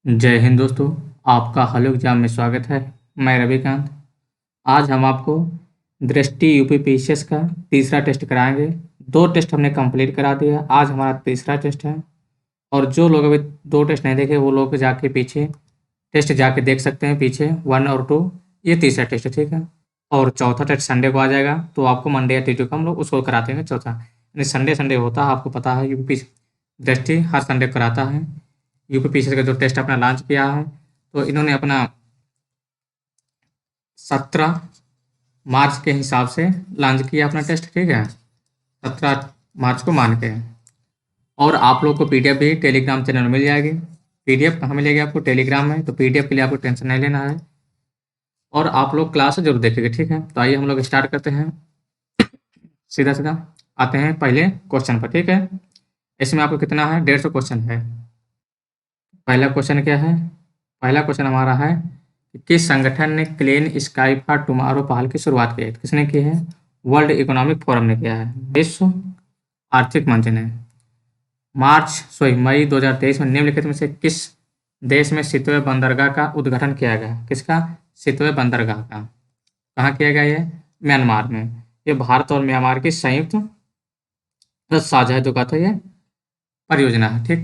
जय हिंद दोस्तों, आपका हलो एग्जाम में स्वागत है। मैं रविकांत। आज हम आपको दृष्टि यूपीपीसीएस का तीसरा टेस्ट कराएंगे। 2 टेस्ट हमने कंप्लीट करा दिया, आज हमारा तीसरा टेस्ट है। और जो लोग अभी 2 टेस्ट नहीं देखे वो लोग जाके पीछे टेस्ट जाके देख सकते हैं, पीछे 1 और 2। ये तीसरा टेस्ट है, ठीक है। और चौथा टेस्ट संडे को आ जाएगा, तो आपको मंडे या ट्यूसडे को हम लोग उसको करा देंगे चौथा। यानी संडे संडे होता है, आपको पता है यूपी दृष्टि हर संडे कराता है। यूपीपीसीएस का जो टेस्ट अपना लॉन्च किया है, तो इन्होंने अपना 17 मार्च के हिसाब से लॉन्च किया अपना टेस्ट, ठीक है। 17 मार्च को मान के। और आप लोग को पीडीएफ भी टेलीग्राम चैनल में मिल जाएगी। पीडीएफ कहाँ मिलेगी आपको? टेलीग्राम में। तो पीडीएफ के लिए आपको टेंशन नहीं लेना है, और आप लोग क्लास जरूर देखेंगे, ठीक है। तो आइए हम लोग स्टार्ट करते हैं। सीधा सीधा आते हैं पहले क्वेश्चन पर, ठीक है। इसमें आपको कितना है? 150 क्वेश्चन है। पहला क्वेश्चन क्या है? पहला क्वेश्चन हमारा है कि किस संगठन ने क्लीन स्काई फॉर टुमारो पहल की शुरुआत की है? किसने की है? वर्ल्ड इकोनॉमिक फोरम ने किया है, विश्व आर्थिक मंच ने। मई 2023 में निम्नलिखित में से किस देश में सितवे बंदरगाह का उद्घाटन किया गया? किसका? सितवे बंदरगाह का। कहाँ किया गया? ये म्यांमार में। ये भारत और म्यांमार की संयुक्त साझा जो कहते हैं ये परियोजना है, ठीक।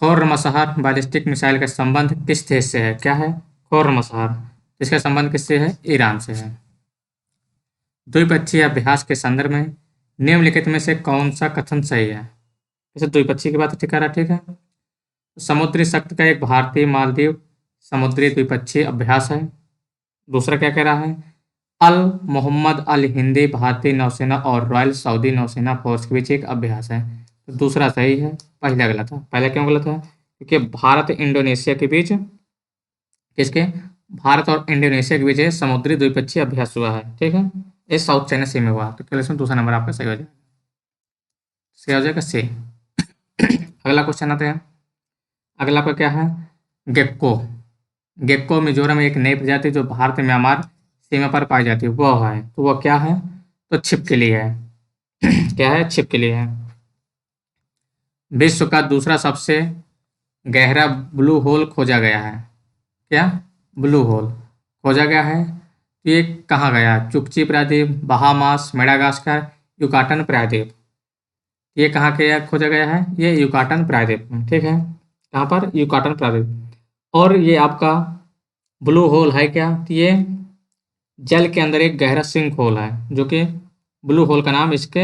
खोर्मसहर बैलिस्टिक मिसाइल का संबंध किस देश से है? क्या है? खोर्मसहर। इसका संबंध किससे है? ईरान से है। द्विपक्षीय अभ्यास के संदर्भ में निम्नलिखित में से कौन सा कथन सही है? जैसे द्विपक्षीय की बात ठीक है, ठीक है। समुद्री शक्ति का एक भारतीय मालदीव समुद्री द्विपक्षीय अभ्यास है। दूसरा क्या कह रहा है? अल मोहम्मद अल हिंदी भारतीय नौसेना और रॉयल सऊदी नौसेना फोर्स के बीच एक अभ्यास है। तो दूसरा सही है, पहला गलत है। पहला क्यों गलत है? क्योंकि भारत इंडोनेशिया के बीच, किसके? भारत और इंडोनेशिया के बीच ये समुद्री द्विपक्षीय अभ्यास हुआ है, ठीक है। ये साउथ चाइना सी में हुआ। तो कैलकुलेशन दूसरा नंबर आपका सही हो जाएगा। सही हो जाएगा सी। अगला क्वेश्चन आते हैं। अगला आपका क्या है? गेक्को। गेक्को मिजोरम में एक नई प्रजाति जो भारत म्यांमार सीमा पर पाई जाती है, वो है। तो वो क्या है? तो छिपकली है। क्या है? छिपकली है। विश्व का दूसरा सबसे गहरा ब्लू होल खोजा गया है। क्या? ब्लू होल खोजा गया है। तो ये कहाँ गया? चुकची प्रायद्वीप, बहामास, मेडागास्कर, युकाटन प्रायद्वीप। ये कहाँ के खोजा गया है? ये युकाटन प्रायद्वीप में, ठीक है। कहाँ पर? युकाटन प्रायद्वीप। और ये आपका ब्लू होल है क्या? तो ये जल के अंदर एक गहरा सिंक होल है, जो कि ब्लू होल का नाम इसके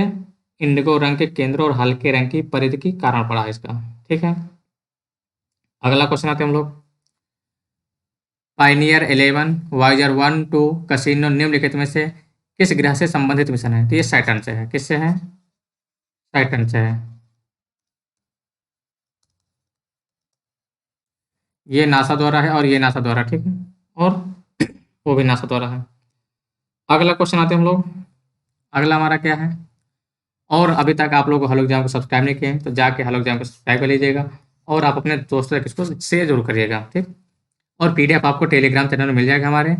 इंडिगो रंग के केंद्र और हल्के रंग की परिधि के कारण पड़ा है इसका, ठीक है। अगला क्वेश्चन आते हैं हम लोग। पाइनियर 11, वाइजर 1, 2, कैसिनो निम्नलिखित में से किस ग्रह से संबंधित मिशन है? तो ये सैटर्न से है। किससे है? सैटर्न से है। ये नासा द्वारा है और ये नासा द्वारा, ठीक है। और वो भी नासा द्वारा है। अगला क्वेश्चन आते हैं हम लोग। अगला हमारा क्या है? और अभी तक आप लोग हलो एग्जाम को सब्सक्राइब नहीं किए हैं, तो जाके हलो एग्जाम को सब्सक्राइब कर लीजिएगा, और आप अपने दोस्तों तक इसको शेयर जरूर करिएगा, ठीक। और पीडीएफ आपको टेलीग्राम चैनल में मिल जाएगा हमारे।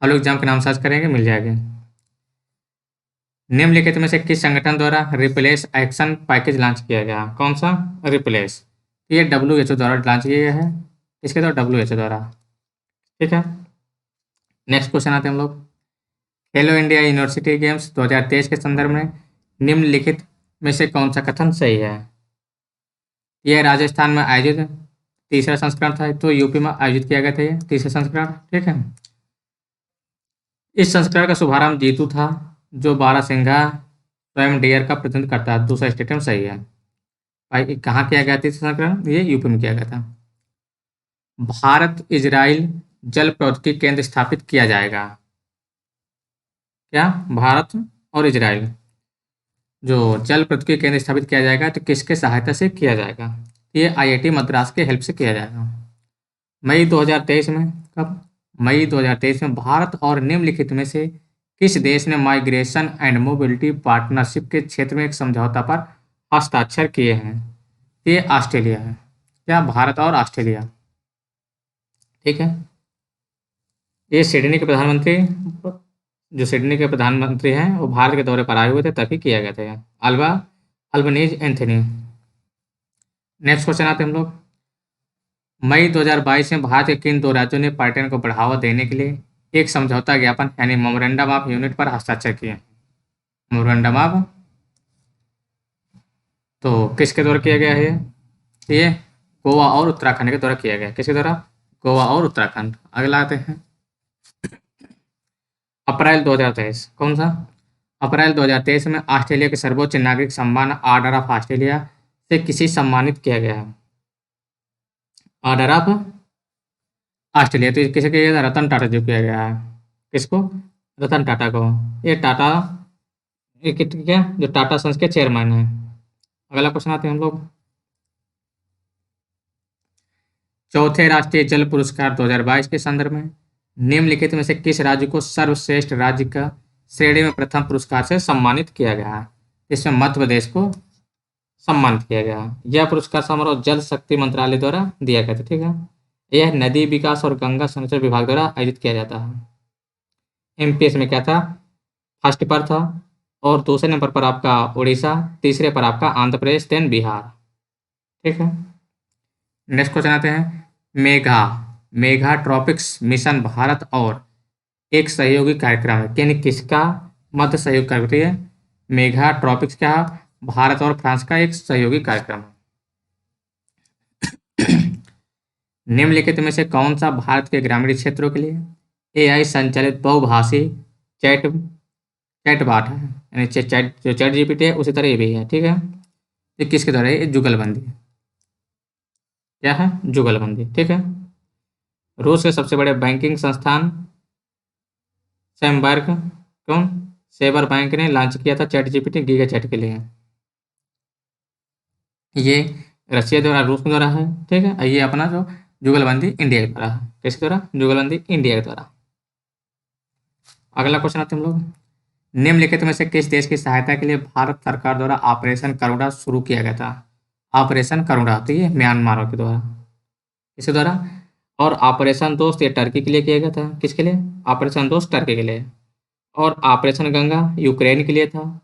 हलो एग्जाम के नाम सर्च करेंगे, मिल जाएगा। निम्नलिखित में से किस संगठन द्वारा रिप्लेस एक्शन पैकेज लॉन्च किया गया? कौन सा? रिप्लेस। ये WHO द्वारा लॉन्च किया गया है। इसके द्वारा WHO द्वारा, ठीक है। नेक्स्ट क्वेश्चन आते हैं हम लोग। खेलो इंडिया यूनिवर्सिटी गेम्स 2023 के संदर्भ में निम्नलिखित में से कौन सा कथन सही है? यह राजस्थान में आयोजित तीसरा संस्करण था, तो यूपी में आयोजित किया गया था ये तीसरा संस्करण, ठीक है। इस संस्करण का शुभारंभ जीतू था, जो बारहसिंघा स्वयं डेयर का प्रतिनिधित्व करता है। दूसरा स्टेटमेंट सही है। भाई कहाँ किया गया तीसरा संस्करण? ये यूपी में किया गया था। भारत इजराइल जल प्रौद्योगिकी केंद्र स्थापित किया जाएगा। क्या? भारत और इजराइल जो जल प्रौद्योगिकी केंद्र स्थापित किया जाएगा, तो किसके सहायता से किया जाएगा? ये IIT मद्रास के हेल्प से किया जाएगा। मई 2023 में, कब? मई 2023 में भारत और निम्नलिखित में से किस देश ने माइग्रेशन एंड मोबिलिटी पार्टनरशिप के क्षेत्र में एक समझौता पर हस्ताक्षर किए हैं? ये ऑस्ट्रेलिया है। क्या? भारत और ऑस्ट्रेलिया, ठीक है। ये सिडनी के प्रधानमंत्री, जो सिडनी के प्रधानमंत्री हैं, वो भारत के दौरे पर आए हुए थे, तभी किया गया था। अल्बनीज एंथनी, नेक्स्ट क्वेश्चन आते हैं हम लोग। मई 2022 में भारत के किन दो राज्यों ने पर्यटन को बढ़ावा देने के लिए एक समझौता ज्ञापन यानी मेमोरेंडम ऑफ यूनिट पर हस्ताक्षर किए? मेमोरेंडम ऑफ, तो किसके द्वारा किया गया है ये? गोवा और उत्तराखंड के द्वारा किया गया। किसके द्वारा? गोवा और उत्तराखंड। अगला आते हैं अप्रैल 2023। कौन सा? अप्रैल 2023 में ऑस्ट्रेलिया के सर्वोच्च नागरिक सम्मान ऑर्डर ऑफ ऑस्ट्रेलिया से किसे सम्मानित किया गया है? ऑर्डर ऑफ ऑस्ट्रेलिया तो किसे किया गया था? रतन टाटा जो किया गया है। किसको? रतन टाटा को। ये टाटा, ये क्या, जो टाटा सन्स के चेयरमैन है। अगला क्वेश्चन आते हैं हम लोग चौथे राष्ट्रीय जल पुरस्कार 2022 के संदर्भ में निम्नलिखित में से किस राज्य को सर्वश्रेष्ठ राज्य का श्रेणी में प्रथम पुरस्कार से सम्मानित किया गया है? इसमें मध्य प्रदेश को सम्मानित किया गया। यह पुरस्कार समारोह जल शक्ति मंत्रालय द्वारा दिया गया था। ठीक है, यह नदी विकास और गंगा संरक्षण विभाग द्वारा आयोजित किया जाता है। एमपीएस में क्या था? फर्स्ट पर था, और दूसरे नंबर पर आपका उड़ीसा, तीसरे पर आपका आंध्र प्रदेश, देन बिहार। ठीक है, नेक्स्ट क्वेश्चन आते हैं मेघा। मेघा ट्रॉपिक्स मिशन भारत और एक सहयोगी कार्यक्रम है, यानी किसका मध्य सहयोग कार्यक्रम है? मेघा ट्रॉपिक्स क्या? भारत और फ्रांस का एक सहयोगी कार्यक्रम है। निम्नलिखित में से कौन सा भारत के ग्रामीण क्षेत्रों के लिए एआई संचालित बहुभाषी चैट चैटबॉट है? यानी चैट, जो चैट जीपीटी है उसी तरह ये भी है। ठीक है, ये किसके द्वारा है? ये जुगलबंदी। क्या है? जुगलबंदी। ठीक है, रूस के सबसे बड़े बैंकिंग संस्थान सैमबर्ग, कौन? सेबर बैंक ने लॉन्च किया था चैट जीपीटी गीगा चैट के लिए। ये रशिया द्वारा, रूस के द्वारा है। ठीक है, ये अपना जो जुगलबंदी इंडिया के द्वारा है। किसके द्वारा? जुगलबंदी इंडिया के द्वारा। अगला क्वेश्चन आते हैं हम लोग निम्नलिखित में से किस देश की सहायता के लिए भारत सरकार द्वारा ऑपरेशन करुणा शुरू किया गया था? ऑपरेशन करुणा, तो ये म्यांमार के द्वारा। किसके द्वारा? और ऑपरेशन दोस्त ये टर्की के लिए किया गया था। किसके लिए? ऑपरेशन दोस्त टर्की के लिए। और ऑपरेशन गंगा यूक्रेन के लिए था।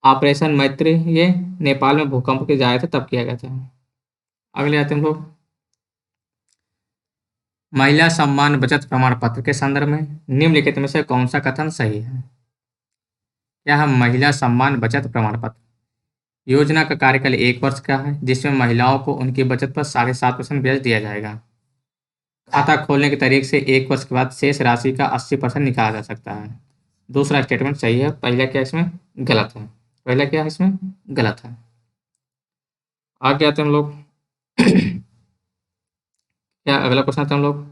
ऑपरेशन मैत्री ये नेपाल में भूकंप के आए थे तब किया गया था। अगले आते हैं हम लोग महिला सम्मान बचत प्रमाण पत्र के संदर्भ में निम्नलिखित में से कौन सा कथन सही है? क्या है? महिला सम्मान बचत प्रमाण पत्र योजना का कार्यकाल 1 वर्ष का है, जिसमें महिलाओं को उनकी बचत पर 7.5% ब्याज दिया जाएगा। खाता खोलने की तारीख से 1 वर्ष के बाद शेष राशि का 80% निकाला जा सकता है। दूसरा स्टेटमेंट सही है, पहला क्या इसमें गलत है? पहला क्या है इसमें गलत है। आगे आते हैं हम लोग क्या अगला क्वेश्चन आते हैं हम लोग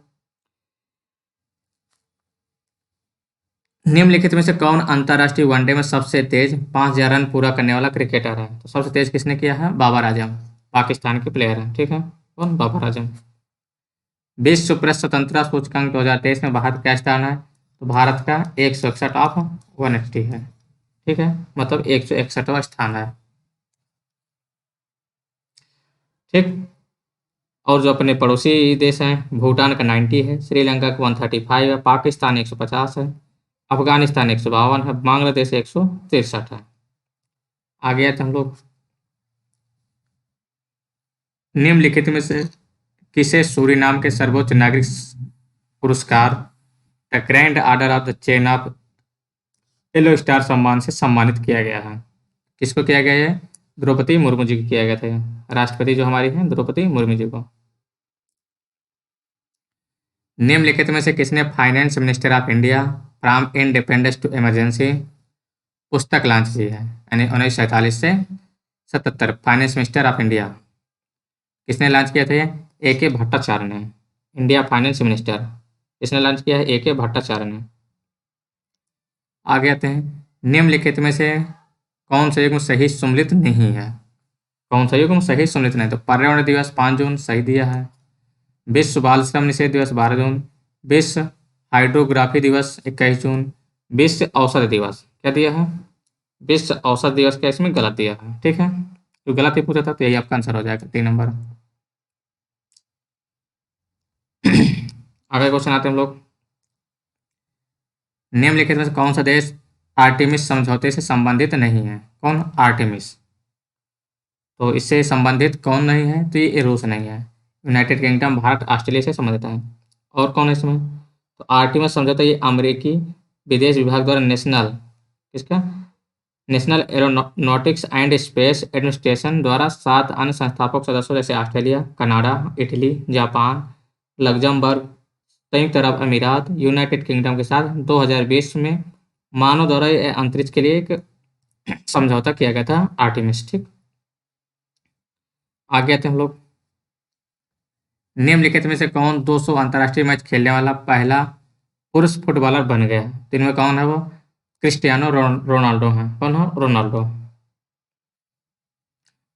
निम्नलिखित में से कौन अंतर्राष्ट्रीय वनडे में सबसे तेज 5,000 रन पूरा करने वाला क्रिकेटर है? तो सबसे तेज किसने किया है? बाबर आजम, पाकिस्तान के प्लेयर हैं। ठीक है, कौन? बाबर आजम। विश्व प्रेस स्वतंत्रता सूचकांक 2023 में भारत का स्थान है? तो भारत का 161 ऑफ 180 है। ठीक है, मतलब 161वां स्थान है। ठीक, और जो अपने पड़ोसी देश हैं, भूटान का 90 है, श्रीलंका का 135 है, पाकिस्तान 150 है, अफगानिस्तान 152 है, बांग्लादेश 163 है। आगे आते हम लोग निम्नलिखित में से किसे सूरीनाम के सर्वोच्च नागरिक पुरस्कार the grand order of the chain of yellow star सम्मान से सम्मानित किया गया है? किसको किया गया है? द्रौपदी मुर्मू जी को किया गया था। राष्ट्रपति जो हमारी हैं द्रौपदी मुर्मू जी को। निम्नलिखित में से किसने finance minister of India from independence to emergency पुस्तक लॉन्च की है? यानी 1947 से 77, फाइनेंस मिनिस्टर ऑफ इंडिया किसने लॉन्च किया था? ये A.K. भट्टाचार्य ने। इंडिया फाइनेंस मिनिस्टर किसने लॉन्च किया है? A.K. भट्टाचार्य ने। आगे आते हैं निम्नलिखित में से कौन सा युग्म सही सम्मिलित नहीं है? कौन सा युग्म सही सम्मिलित नहीं? तो पर्यावरण दिवस 5 जून सही दिया है, विश्व बाल श्रम निषेध दिवस 12 जून, विश्व हाइड्रोग्राफी दिवस 21 जून, विश्व औषध दिवस क्या दिया है? विश्व औषध दिवस क्या इसमें गलत दिया है। ठीक है, तो गलत ही पूछा था तो यही आपका आंसर हो जाएगा 3 नंबर। अगले क्वेश्चन आते हैं हम लोग निम्नलिखित में से कौन सा देश आर्टेमिस समझौते से संबंधित नहीं है? कौन? आर्टेमिस। तो इससे संबंधित कौन नहीं है? तो ये रूस नहीं है। यूनाइटेड किंगडम, भारत, ऑस्ट्रेलिया से संबंधित है। और कौन है इसमें? तो आर्टिमस समझौता ये अमेरिकी विदेश विभाग द्वारा किसका national aeronautics and space administration द्वारा 7 अन्य संस्थापक सदस्यों जैसे Australia, Canada, Italy, Japan, Luxembourg, संयुक्त अरब अमीरात, यूनाइटेड किंगडम के साथ 2020 में मानव द्वारा अंतरिक्ष के लिए एक समझौता किया गया था, आर्टिमिस। ठीक, आगे आते हैं हम लोग। निम्नलिखित में से कौन 200 अंतर्राष्ट्रीय मैच खेलने वाला पहला पुरुष फुटबॉलर बन गया? तो इनमें कौन है वो? क्रिस्टियानो रोनाल्डो है। कौन है? रोनाल्डो।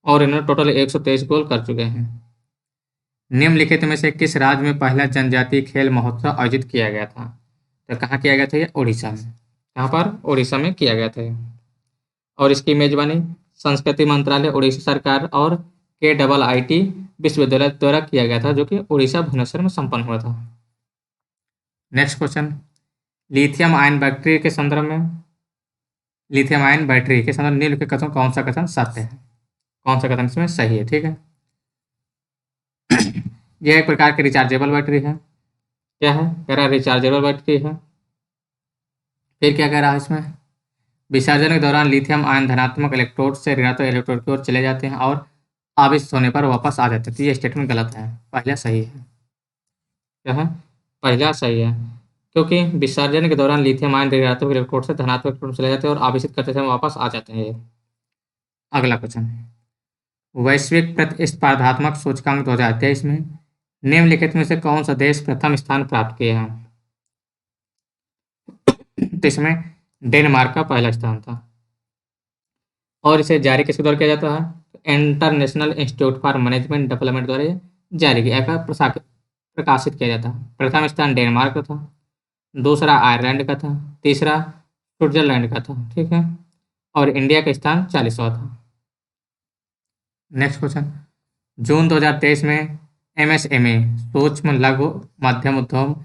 और इन्होंने टोटल 123 गोल कर चुके हैं। निम्नलिखित में से किस राज्य में पहला जनजातीय खेल महोत्सव आयोजित किया गया था? तो कहाँ किया गया था? ये उड़ीसा में। कहाँ पर? उड़ीसा में किया गया था। और इसकी मेजबानी संस्कृति मंत्रालय, उड़ीसा सरकार और KIIT विश्वविद्यालय द्वारा किया गया था, जो कि उड़ीसा भुवनेश्वर में संपन्न हुआ था। Next question, lithium ion battery के संदर्भ में निम्नलिखित कथन कौन सा कथन सत्य है? कौन सा कथन इसमें सही है? ठीक है, यह एक प्रकार की रिचार्जेबल बैटरी है। क्या है? कह रहा है रिचार्जेबल बैटरी है। फिर क्या कह रहा है इसमें? विसर्जन के दौरान लिथियम आयन धनात्मक इलेक्ट्रोड से ऋणात्मक इलेक्ट्रोड की ओर चले जाते हैं और आवेशित होने पर वापस आ जाते हैं। तो ये स्टेटमेंट गलत है, पहला सही है। क्या है? पहला सही है, क्योंकि विसर्जन के दौरान लिथियम आयन ऋणात्मक इलेक्ट्रोड से धनात्मक इलेक्ट्रोड चले जाते हैं और आवेशित करते समय वापस आ जाते हैं। अगला क्वेश्चन, वैश्विक प्रतिस्पर्धात्मक सूचकांक 2023 में निम्नलिखित में से कौन सा देश प्रथम स्थान प्राप्त किया है? तो इसमें डेनमार्क का पहला स्थान था। और इसे जारी किसके द्वारा किया जाता है? International institute for management development द्वारा ये जारी किया प्रकाशित किया जाता है। प्रथम स्थान डेनमार्क का था, दूसरा आयरलैंड का था, तीसरा स्विट्जरलैंड का था। ठीक है, और इंडिया का स्थान 40वां था। नेक्स्ट क्वेश्चन, जून 2023 में MSME सूक्ष्म लघु मध्यम उद्यम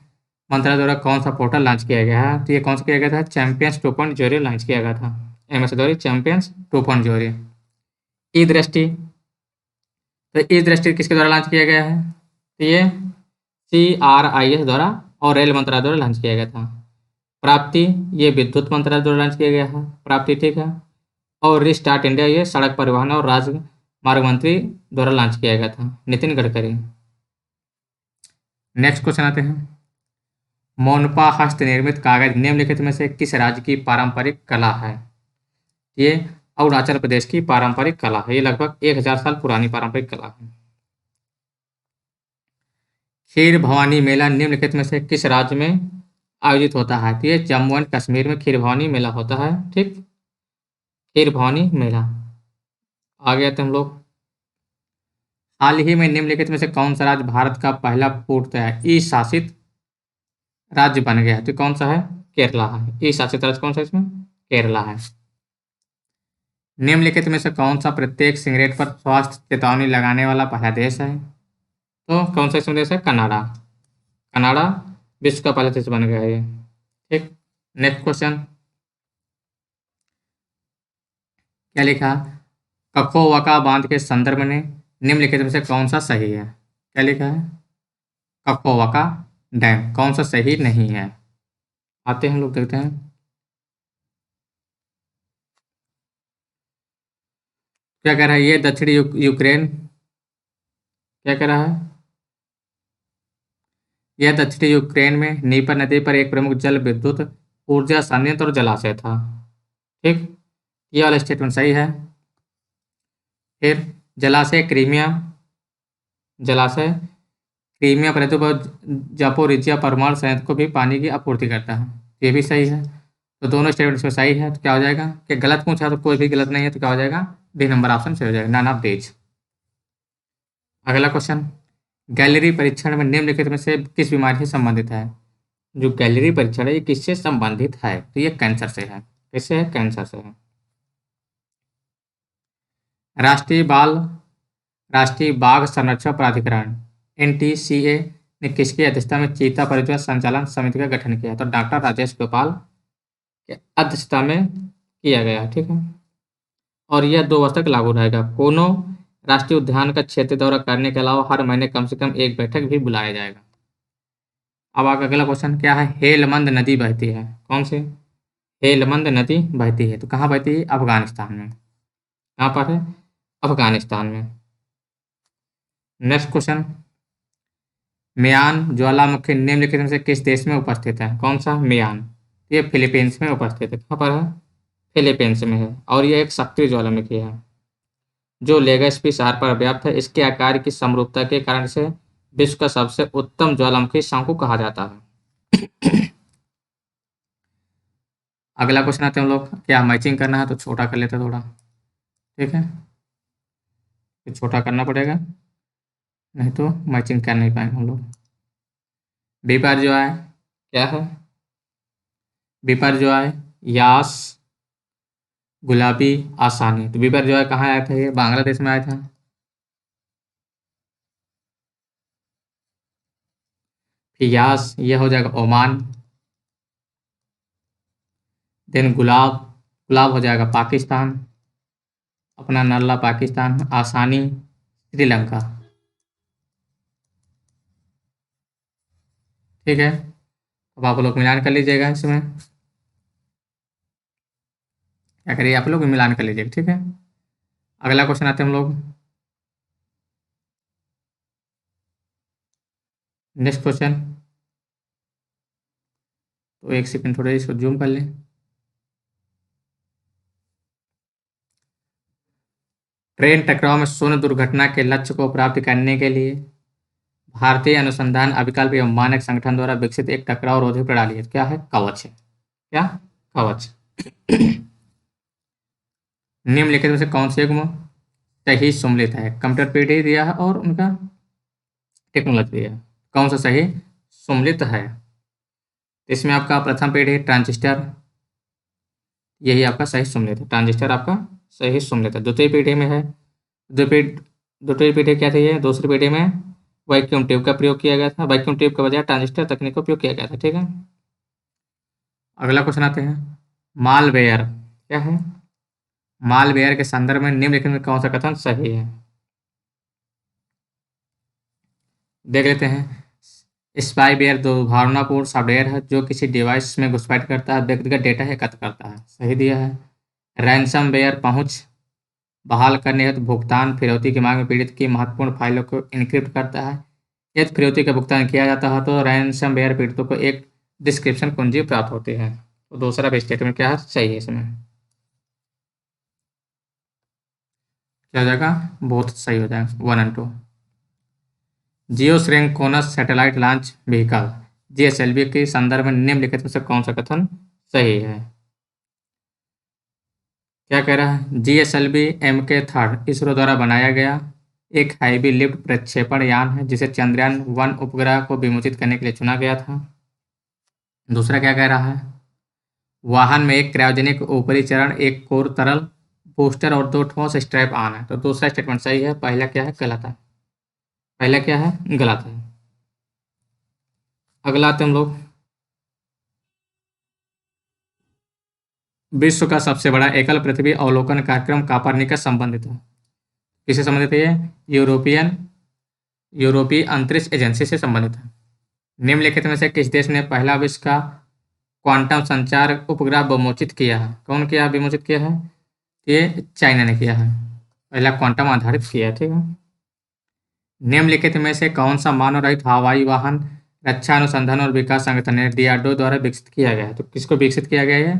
मंत्रालय द्वारा कौन सा पोर्टल लॉन्च किया गया है? तो ये कौन सा किया गया था? चैंपियंस 2.0 लॉन्च किया गया था। MS द्वारा चैंपियंस 2.0। ई दृष्टि, तो ई दृष्टि किसके द्वारा लॉन्च किया गया है? तो ये CRIS द्वारा और रेल मंत्रालय द्वारा लॉन्च किया गया था। प्राप्ति, ये विद्युत मंत्रालय द्वारा लॉन्च किया गया है, प्राप्ति। ठीक है, और रिस्टार्ट इंडिया ये सड़क परिवहन और राजमार्ग मंत्री द्वारा लॉन्च किया गया था, नितिन गडकरी। नेक्स्ट क्वेश्चन आते हैं, मोनपा हस्त निर्मित कागज निम्नलिखित में से किस राज्य की पारंपरिक कला है? ये अरुणाचल प्रदेश की पारंपरिक कला है। ये लगभग 1000 साल पुरानी पारंपरिक कला है। खीर भवानी मेला निम्नलिखित में से किस राज्य में आयोजित होता है? तो ये जम्मू एंड कश्मीर में खीर भवानी मेला होता है। ठीक, खीर भवानी मेला। आगे आते हम लोग, हाल ही में निम्नलिखित में से कौन सा राज्य भारत का पहला पूर्णतः ई शासित राज्य बन गया? तो कौन सा है? केरला है। ई शासित राज्य कौन सा इसमें? केरला है। निम्नलिखित में से कौन सा प्रत्येक सिगरेट पर स्वास्थ्य चेतावनी लगाने वाला पहला देश है? तो कौन सा इसमें देश है? कनाडा। कनाडा विश्व का पहला देश बन गया है ये। ठीक, नेक्स्ट क्वेश्चन, क्या लिखा? कखोवका बांध के संदर्भ में निम्नलिखित में से कौन सा सही है? क्या लिखा है? कखोवका डैम कौन सा सही नहीं है? आते हैं लोग, देखते हैं क्या कह रहा है। ये दक्षिणी यूक्रेन, क्या कह रहा है? यह दक्षिणी यूक्रेन में नीपर नदी पर एक प्रमुख जल विद्युत ऊर्जा संयंत्र और जलाशय था। ठीक, ये वाला स्टेटमेंट सही है। फिर जलाशय क्रीमिया प्रदेश पर जापोरिजिया परमाणु संयंत्र को भी पानी की आपूर्ति करता है। ये भी सही है। तो दोनों स्टेटमेंट इसमें सही है। तो क्या हो जाएगा कि गलत पूछा तो कोई भी गलत नहीं है, तो क्या हो जाएगा? डी नंबर ऑप्शन सही हो जाएगा, नन ऑफ दीज। अगला क्वेश्चन, गैलरी परीक्षण में निम्नलिखित में से किस बीमारी से संबंधित है? जो गैलरी परीक्षण है ये किससे संबंधित है? तो ये कैंसर से है। किससे है? कैंसर से है। राष्ट्रीय बाघ संरक्षण प्राधिकरण NTCA ने किसकी अध्यक्षता में चीता परियोजना संचालन समिति का गठन किया? तो डॉक्टर राजेश गोपाल की अध्यक्षता में किया गया। ठीक है, और यह 2 वर्ष तक लागू रहेगा। कोनो राष्ट्रीय उद्यान का क्षेत्रीय दौरा करने के अलावा हर महीने कम से कम एक बैठक भी बुलाया जाएगा। अब आगे अगला क्वेश्चन क्या है, हेलमंद नदी बहती है, कौन सी हेलमंद नदी बहती है, तो कहाँ बहती है, अफगानिस्तान में। कहाँ पर है, अफगानिस्तान में। नेक्स्ट क्वेश्चन, मियान ज्वालामुखी निम्नलिखित में से किस देश में उपस्थित है, कौन सा मियान, ये फिलीपींस में उपस्थित है। कहाँ पर है, फिलीपींस में है, और ये एक सक्रिय ज्वालामुखी है जो लेगेस्पी शहर पर व्याप्त है। इसके आकार की समरूपता के कारण इसे विश्व का सबसे उत्तम ज्वालामुखी शंकु कहा जाता है। अगला क्वेश्चन आते हैं हम लोग, क्या मैचिंग करना है तो छोटा कर लेते हैं थोड़ा, ठीक है, तो छोटा करना पड़ेगा, नहीं तो मैचिंग कर नहीं पाएंगे हम लोग। बी पर जो है क्या है, बी पर जो है यास, गुलाबी, आसानी, तो बी पर जो है कहाँ आया था, ये बांग्लादेश में आया था। फिर यास ये हो जाएगा ओमान, देन गुलाब, गुलाब हो जाएगा पाकिस्तान, अपना नल्ला पाकिस्तान, आसानी श्रीलंका, ठीक है। अब आप लोग मिलान कर लीजिएगा इसमें, क्या करिए आप लोग मिलान कर लीजिएगा, ठीक है। अगला क्वेश्चन आते हैं हम लोग, नेक्स्ट क्वेश्चन, तो एक सेकंड थोड़ा इसको जूम कर लें। ट्रेन टकराव में शून्य दुर्घटना के लक्ष्य को प्राप्त करने के लिए भारतीय अनुसंधान अभिकल्प एवं मानक संगठन द्वारा विकसित एक टकराव रोधी प्रणाली है, क्या है, कवच है, क्या, कवच। निम्नलिखित में से कौन से युग्म सही सम्मिलित है, कंप्यूटर पीढ़ी दिया है और उनका टेक्नोलॉजी दिया है, कौन सा सही सम्मिलित है। इसमें आपका प्रथम पीढ़ी ट्रांजिस्टर, यही आपका सही सम्मिलित है, ट्रांजिस्टर आपका सही सम्मिलित है। द्वितीय पीढ़ी में है, द्वितीय पीढ़ी क्या थी, ये दूसरी पीढ़ी में वैक्यूम ट्यूब का प्रयोग किया गया था, वैक्यूम ट्यूब के बजाय ट्रांजिस्टर तकनीक का उपयोग किया गया था, ठीक है। अगला क्वेश्चन आते हैं, मालवेयर क्या है, मालवेयर के संदर्भ में निम्नलिखित में कौन सा कथन सही है, देख लेते हैं। स्पाईवेयर दुर्भावनापूर्ण सॉफ्टवेयर है जो किसी डिवाइस में घुसपैठ करता है, व्यक्तिगत डेटा एकत्र करता है, सही दिया है। रैंसमवेयर पहुंच बहाल करने हेतु भुगतान फिरौती की मांग में पीड़ित की महत्वपूर्ण फाइलों को इनक्रिप्ट करता है। यदि फिरौती का भुगतान किया जाता है तो रैंसमवेयर पीड़ितों को एक डिस्क्रिप्शन कुंजी प्राप्त होती है। तो दूसरा भी स्टेटमेंट क्या है, सही है, इसमें क्या हो जाएगा, बहुत सही हो जाएगा, 1 और 2। Geosynchronous satellite launch vehicle GSLV के संदर्भ में निम्नलिखित में से कौन सा कथन सही है। क्या कह रहा है, जीएसएलवी MK3 इसरो द्वारा बनाया गया एक हैवी लिफ्ट प्रक्षेपण यान है जिसे चंद्रयान-1 उपग्रह को विमोचित करने के लिए चुना गया था। दूसरा क्या कह रहा है, वाहन में एक क्रायोजेनिक ऊपरी चरण, एक कोर तरल बूस्टर और 2 ठोस स्ट्रैप ऑन है। तो दूसरा स्टेटमेंट सही है, पहला क्या है, गलत है, पहला क्या है, गलत है। अगला आते हम लोग, विश्व का सबसे बड़ा एकल पृथ्वी अवलोकन कार्यक्रम कापरनिकस संबंधित है, किससे संबंधित है, ये यूरोपीय अंतरिक्ष एजेंसी से संबंधित है। निम्नलिखित में से किस देश ने पहला विश्व का क्वांटम संचार उपग्रह विमोचित किया है, कौन किया विमोचित किया है, ये चाइना ने किया है, पहला क्वांटम आधारित किया है, ठीक है। निम्नलिखित में से कौन सा मानव रहित हवाई वाहन रक्षा अनुसंधान और विकास संगठन है डीआरडीओ द्वारा विकसित किया गया है, तो किसको विकसित किया गया है,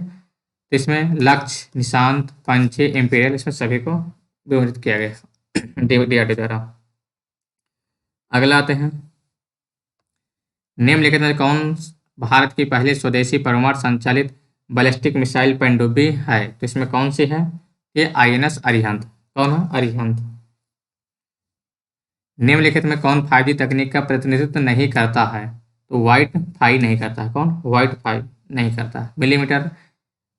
तो इसमें लक्ष्य, निशांत, पंछी, इम्पीरियल, इसमें सभी को विमोचित किया गया डीआरडीओ द्वारा। अगला आते हैं, निम्नलिखित में कौन भारत की पहली स्वदेशी परमाणु संचालित बैलिस्टिक मिसाइल पनडुब्बी है, तो इसमें कौन सी है, ये आईएनएस अरिहंत, कौन है, अरिहंत। निम्नलिखित में कौन 5G तकनीक का प्रतिनिधित्व नहीं करता है, तो वाइट फाई नहीं करता है, कौन, वाइट फाई नहीं करता है। मिलीमीटर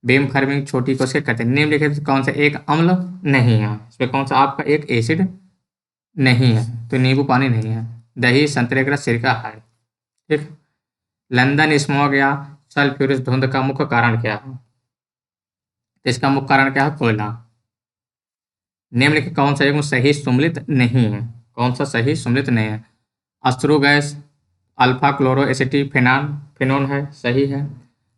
बीम फर्मिंग छोटी कोशिका करते हैं। निम्नलिखित में कौन सा एक अम्ल नहीं है, इसमें कौन सा आपका एक एसिड नहीं है, तो नींबू पानी नहीं है। दही, संतरे का सिरका है, ठीक। लंदन स्मॉग या सल्फ्यूरिक धुंध का मुख्य कारण क्या है, तो इसका मुख्य कारण क्या है, कोयला। निम्नलिखित कौन सा युग्म सही सुमेलित नहीं है? कौन सा सही सुमेलित नहीं है? अश्रु गैस, अल्फा क्लोरो एसिटिक फिनोन है, सही है।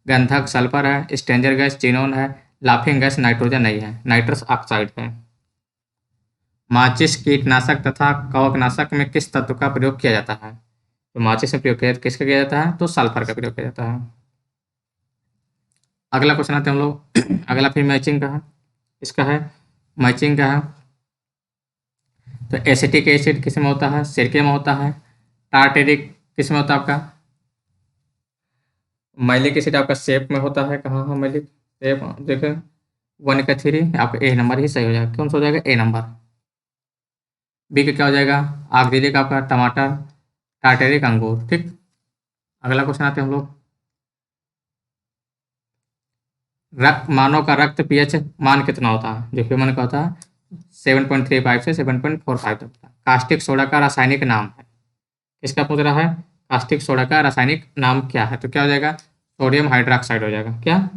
गंधक सल्फर है, स्ट्रेंजर गैस चीनोन है, लाफिंग गैस नाइट्रोजन नहीं है, नाइट्रस ऑक्साइड है। माचिस कीटनाशक तथा कवकनाशक में किस तत्व का प्रयोग किया जाता है? तो माचिस में प्रयोग किया किसका किया जाता है? तो सल्फर का प्रयोग किया जाता है। अगला क्वेश्चन आते हैं हम लोग अगला फिर मैचिंग का है। इसका है मैचिंग का है। तो एसिटिक एसिड किस में होता है? सिरके में होता है। टार्टेरिक किस में होता है आपका? मैलिक एसिड आपका सेप में होता है। कहाँ है मैलिक सेप? देखो 1 का 3 आपका ए नंबर ही सही हो जाएगा। कौन सा हो जाएगा? ए नंबर। बी का क्या हो जाएगा? ऑक्जेलिक आपका टमाटर, टार्टेरिक अंगूर। ठीक। अगला क्वेश्चन आते हैं हम लोग। रक्त मानव का रक्त पीएच मान कितना होता है? जो ह्यूमन का होता है 7.35 से 7.45 तक का। कास्टिक सोडा का रासायनिक नाम है। किसका पूछ रहा है? कास्टिक सोडा का रासायनिक नाम क्या है? तो क्या हो जाएगा? सोडियम हाइड्रोक्साइड हो जाएगा। क्या?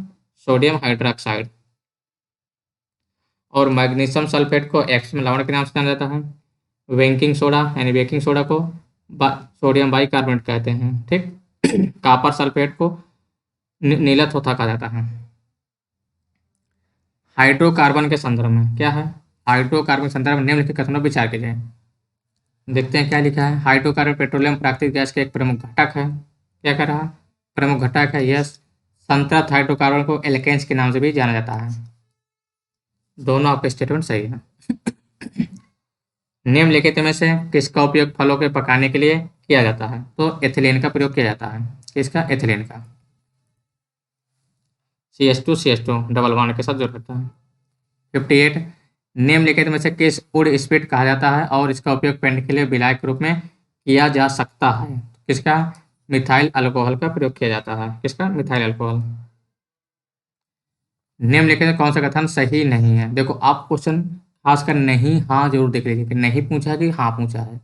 Sodium hydroxide. और मैग्नीशियम सल्फेट को एक्स में लवण के नाम से जाना जाता है। बेकिंग सोडा यानी बेकिंग सोडा को सोडियम बाइकार्बोनेट कहते हैं। ठीक। कॉपर सल्फेट को नीला थोथा कहा जाता है। हाइड्रोकार्बन के संदर्भ में क्या है? हाइड्रोकार्बन के संदर्भ में निम्नलिखित कथनों पर विचार कीजिए। देखते हैं क्या लिखा है। हाइड्रोकार्बन पेट्रोलियम प्राकृतिक गैस का एक प्रमुख घटक है। क्या कह रहा है? प्रमुख घटक है। यस। संतृप्त हाइड्रोकार्बन को एल्केन्स के नाम से भी जाना जाता है। दोनों आपके स्टेटमेंट सही है। निम्नलिखित में से किसका उपयोग फलों के पकाने के लिए किया जाता है? तो एथिलीन का प्रयोग किया जाता है। किसका? एथिलीन का। CH2 डबल बॉन्ड के साथ जुड़ रहता है। 58 निम्नलिखित में से किस वुड स्पीड कहा जाता है और इसका उपयोग पेंट के लिए विलायक के रूप में किया जा सकता है? किसका? मिथाइल अल्कोहल का प्रयोग किया जाता है। किसका? Methyl alcohol. निम्नलिखित में कौन सा कथन सही नहीं है? देखो आप क्वेश्चन खासकर नहीं हाँ जरूर देख लीजिए कि नहीं पूछा है कि हाँ पूछा है।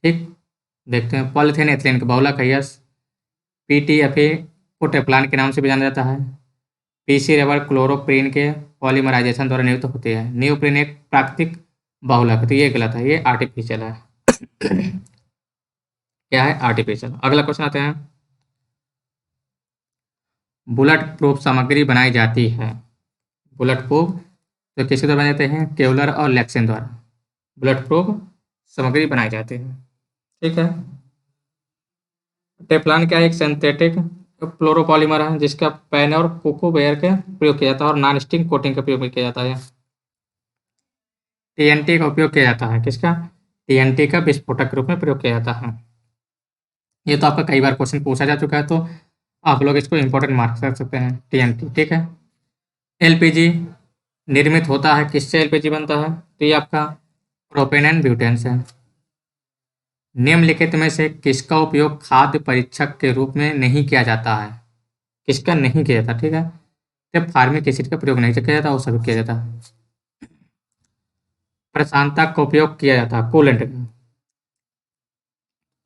ठीक। देखते हैं। पॉलीथीन एथिलीन का बहुलक है। यस। PTFE को टेफ्लॉन के नाम से भी जाना जाता है। PC रबर क्लोरोप्रीन के पॉलीमराइजेशन द्वारा निर्मित होती है। न्यूप्रीन एक प्राकृतिक बहुलक है। तो ये गलत है, ये आर्टिफिशियल है। क्या है? आर्टिफिशियल। अगला क्वेश्चन आते हैं। बुलेट प्रूफ सामग्री बनाई जाती है। बुलेट प्रूफ तो किसके द्वारा बनाए जाते हैं? केवलर और लेक्सिन द्वारा बुलेट प्रूफ सामग्री बनाई जाती है। ठीक है। टेफ्लॉन क्या है? एक सिंथेटिक फ्लोरोपॉलीमर है जिसका पेन और कोको वेयर के प्रयोग किया जाता है और नॉन स्टिक कोटिंग का प्रयोग भी किया जाता है। TNT का उपयोग किया जाता है। किसका? TNT का विस्फोटक के रूप में प्रयोग किया जाता है। ये तो आपका कई बार क्वेश्चन पूछा जा चुका है, तो आप लोग इसको इंपॉर्टेंट मार्क्स कर सकते हैं। TNT। ठीक है। LPG निर्मित होता है किससे? LPG बनता है तो ये आपका प्रोपेन एंड ब्यूटेन से। निम्नलिखित में से किसका उपयोग खाद्य परीक्षक के रूप में नहीं किया जाता है? किसका नहीं किया जाता? ठीक है। जब फार्मिक एसिड का प्रयोग नहीं किया जाता वो सभी किया जाता है। प्रशांता का उपयोग किया जाता है कूलेंट का।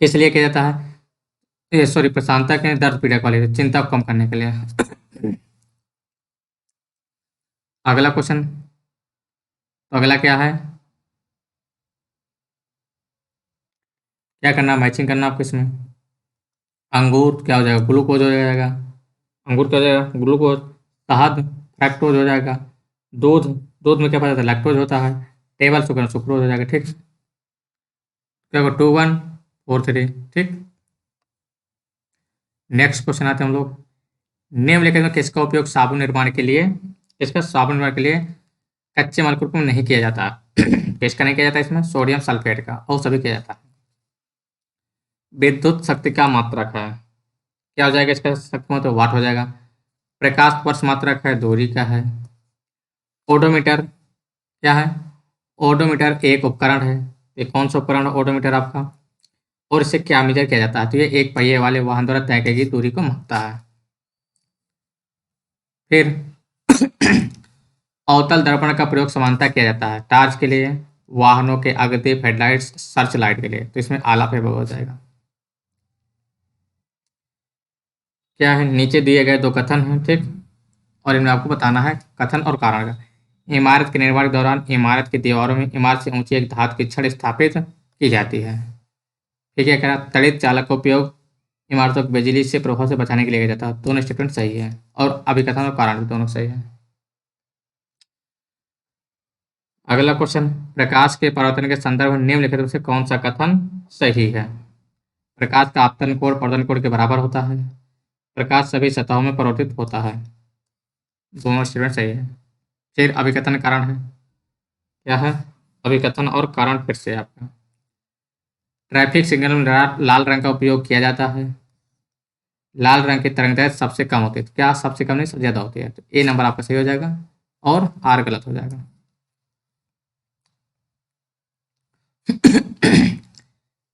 किस लिए किया जाता है? ये सॉरी प्रशांता के दर्द पीड़क वाले चिंता को कम करने के लिए। अगला क्वेश्चन। तो अगला क्या है? क्या करना? मैचिंग करना आपको इसमें। अंगूर क्या हो जाएगा? ग्लूकोज हो जाएगा। अंगूर क्या हो जाएगा? ग्लूकोज। शहद फ्रैक्टोज हो जाएगा। दूध दूध में क्या पाया जाता है? लैक्टोज होता है। टेबल शुगर सुक्रोज हो जाएगा। ठीक। क्या होगा? 2 1 4 3। ठीक। नेक्स्ट क्वेश्चन आते हैं हम लोग। निम्नलिखित में किसका उपयोग साबुन निर्माण के लिए किसका साबुन निर्माण के लिए कच्चे माल के रूप में नहीं किया जाता? किसका नहीं किया जाता? इसमें सोडियम सल्फेट का और सभी किया जाता है। विद्युत शक्ति का मात्रक है। क्या हो जाएगा? इसका शक्ति मतलब वाट हो जाएगा। प्रकाश वर्ष मात्रक है, दूरी का है। ओडोमीटर क्या है? ओडोमीटर एक उपकरण है। ये कौन सा उपकरण है? ओडोमीटर आपका। और इससे क्या मेजर किया जाता है? तो ये एक पहिए वाले वाहन द्वारा तय की गई दूरी को मापता है। फिर अवतल दर्पण का प्रयोग समानता किया जाता है टार्च के लिए, वाहनों के अग्रदीप हेडलाइट्स, सर्च लाइट के लिए। तो इसमें आला पे हो जाएगा। क्या है? नीचे दिए गए 2 कथन हैं। ठीक। और इनमें आपको बताना है कथन और कारण का। इमारत के निर्माण के दौरान इमारत की दीवारों में इमारत से ऊंची एक धातु की छड़ स्थापित की जाती है। ठीक है, कह रहा त्वरित चालक का उपयोग इमारतों को बिजली से प्रभाव से बचाने के लिए किया जाता है। दोनों स्टेटमेंट सही है और अभिकथन और कारण भी दोनों सही है। अगला क्वेश्चन, प्रकाश के परावर्तन के संदर्भ में निम्नलिखित में से कौन सा कथन सही है? प्रकाश का आपतन कोण परावर्तन कोण के बराबर होता है। प्रकाश सभी सतहों में परावर्तित होता है। दोनों स्टेटमेंट सही है। फिर अभिकथन कारण है, क्या है? अभिकथन और कारण फिर से आपका, ट्रैफिक सिग्नल में लाल रंग का उपयोग किया जाता है। लाल रंग की तरंगदैर्घ्य सबसे कम होती है। क्या सबसे कम नहीं, सबसे ज्यादा होती है। तो ए नंबर आपका सही हो जाएगा और आर गलत हो जाएगा।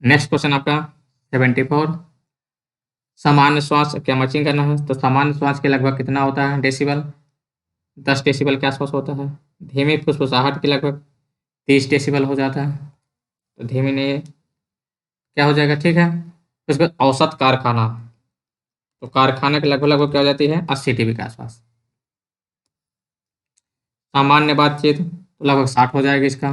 नेक्स्ट क्वेश्चन आपका 74, सामान्य श्वास, क्या मैचिंग करना है? तो सामान्य श्वास के लगभग कितना होता है डेसिबल? 10 डेसिबल के आसपास होता है। धीमी फुसफुसाहट के लगभग 30 डेसिबल हो जाता है। तो धीमी ने क्या हो जाएगा, ठीक है। उसके बाद औसत कारखाना, तो कारखाना के लगभग लगभग क्या हो जाती है, 80 dB के आसपास। सामान्य बातचीत तो लगभग 60 हो जाएगा इसका,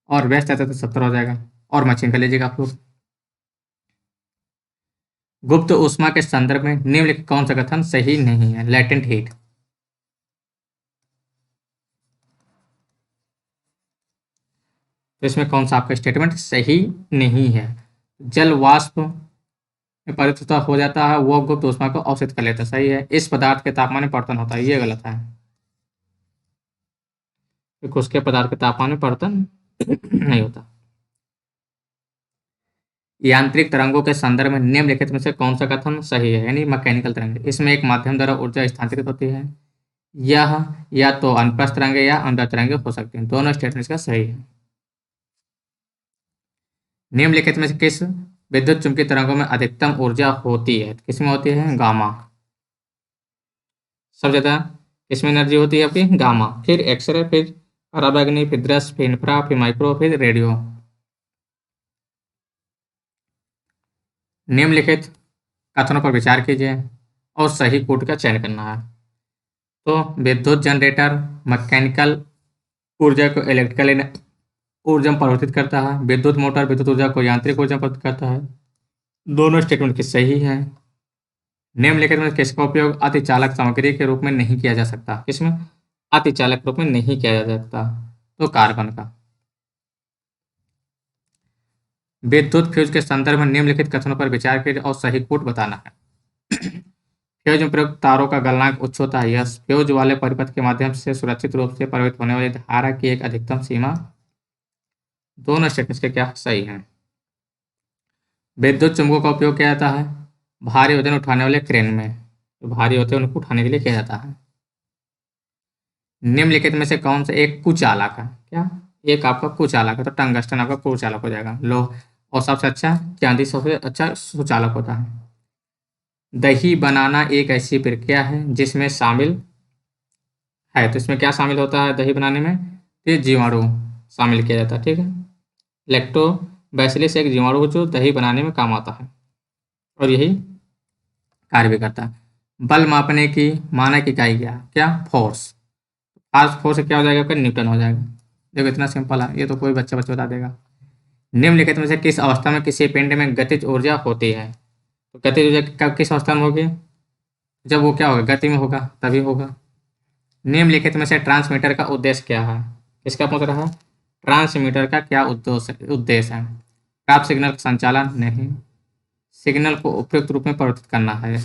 और व्यस्त रहता तो 70 हो जाएगा। और मैचिंग कर लीजिएगा आप लोग। गुप्त ऊष्मा के संदर्भ में निम्नलिखित कौन सा कथन सही नहीं है? लैटेंट हीट, तो इसमें कौन सा आपका स्टेटमेंट सही नहीं है? जल वाष्प में परिवर्तित हो जाता है, वो गुप्त ऊष्मा को अवशोषित कर लेता है। सही है। इस पदार्थ के तापमान में परिवर्तन होता है, ये गलत है, क्योंकि उसके पदार्थ के तापमान में परिवर्तन नहीं होता। यांत्रिक तरंगों के संदर्भ में निम्नलिखित में से कौन सा कथन सही है? यानी मैकेनिकल तरंग, इसमें एक माध्यम द्वारा ऊर्जा स्थानांतरित होती है। यह या तो अनुप्रस्थ तरंगे या अनुदैर्ध्य तरंगे हो सकती हैं। दोनों स्टेटमेंट का सही है। निम्नलिखित में से किस विद्युत चुंबकीय तरंगों में अधिकतम ऊर्जा होती है? किसमें होती है? गामा। सबसे ज्यादा किसमें एनर्जी होती है आपकी? गामा, फिर एक्सरे, फिर पराबैंगनी, फिर दृश्य, फिर इंफ्रा, फिर माइक्रो, फिर रेडियो। निम्नलिखित कथनों पर विचार कीजिए और सही कोड का चयन करना है। तो विद्युत जनरेटर मैकेनिकल ऊर्जा को इलेक्ट्रिकल ऊर्जा में परिवर्तित करता है। विद्युत मोटर विद्युत ऊर्जा को यांत्रिक ऊर्जा में परिवर्तित करता है। दोनों स्टेटमेंट की सही है। निम्नलिखित में किसका उपयोग अतिचालक सामग्री के रूप में नहीं किया जा सकता? किसमें अतिचालक रूप में नहीं किया जा सकता? तो कार्बन का। विद्युत फ्यूज के संदर्भ में निम्नलिखित कथनों पर विचार कीजिए और सही कोड बताना है। फ्यूज में प्रयुक्त तारों का गलनांक उच्च होता है। यह फ्यूज वाले परिपथ के माध्यम से सुरक्षित रूप से प्रवाहित होने वाली धारा की एक अधिकतम सीमा। दोनों स्टेटमेंट्स के क्या सही हैं? विद्युत चुम्बकों का उपयोग किया जाता है भारी वजन उठाने वाले क्रेन में, तो भारी होते हैं उनको उठाने के लिए किया जाता है। निम्नलिखित में से कौन सा एक कुचालक है? क्या एक आपका कुचालक है? तो टंगस्टन आपका कुचालक हो जाएगा। लो, और सबसे अच्छा चांदी सबसे अच्छा सुचालक होता है। दही बनाना एक ऐसी प्रक्रिया है जिसमें शामिल है, तो इसमें क्या शामिल होता है दही बनाने में? ये जीवाणु शामिल किया जाता है। ठीक है, लैक्टोबैसिलस एक जीवाणु जो दही बनाने में काम आता है और यही कार्य भी करता है। बल मापने की मानक इकाई क्या फोर्स। फास्ट फोर्स क्या हो जाएगा आपका? न्यूटन हो जाएगा। देखो इतना सिंपल है, ये तो कोई बच्चा बता देगा। निम्नलिखित में से किस अवस्था में किसी पिंड में गतिज ऊर्जा होती है? तो गतिज ऊर्जा कब किस अवस्था में होगी? जब वो क्या होगा? गति में होगा, तभी होगा। निम्नलिखित में से ट्रांसमीटर का उद्देश्य क्या है? किसका पूछ रहा है? ट्रांसमीटर का क्या उद्देश्य है? प्राप्त सिग्नल का संचालन? नहीं, सिग्नल को उपयुक्त रूप में परिवर्तित करना है।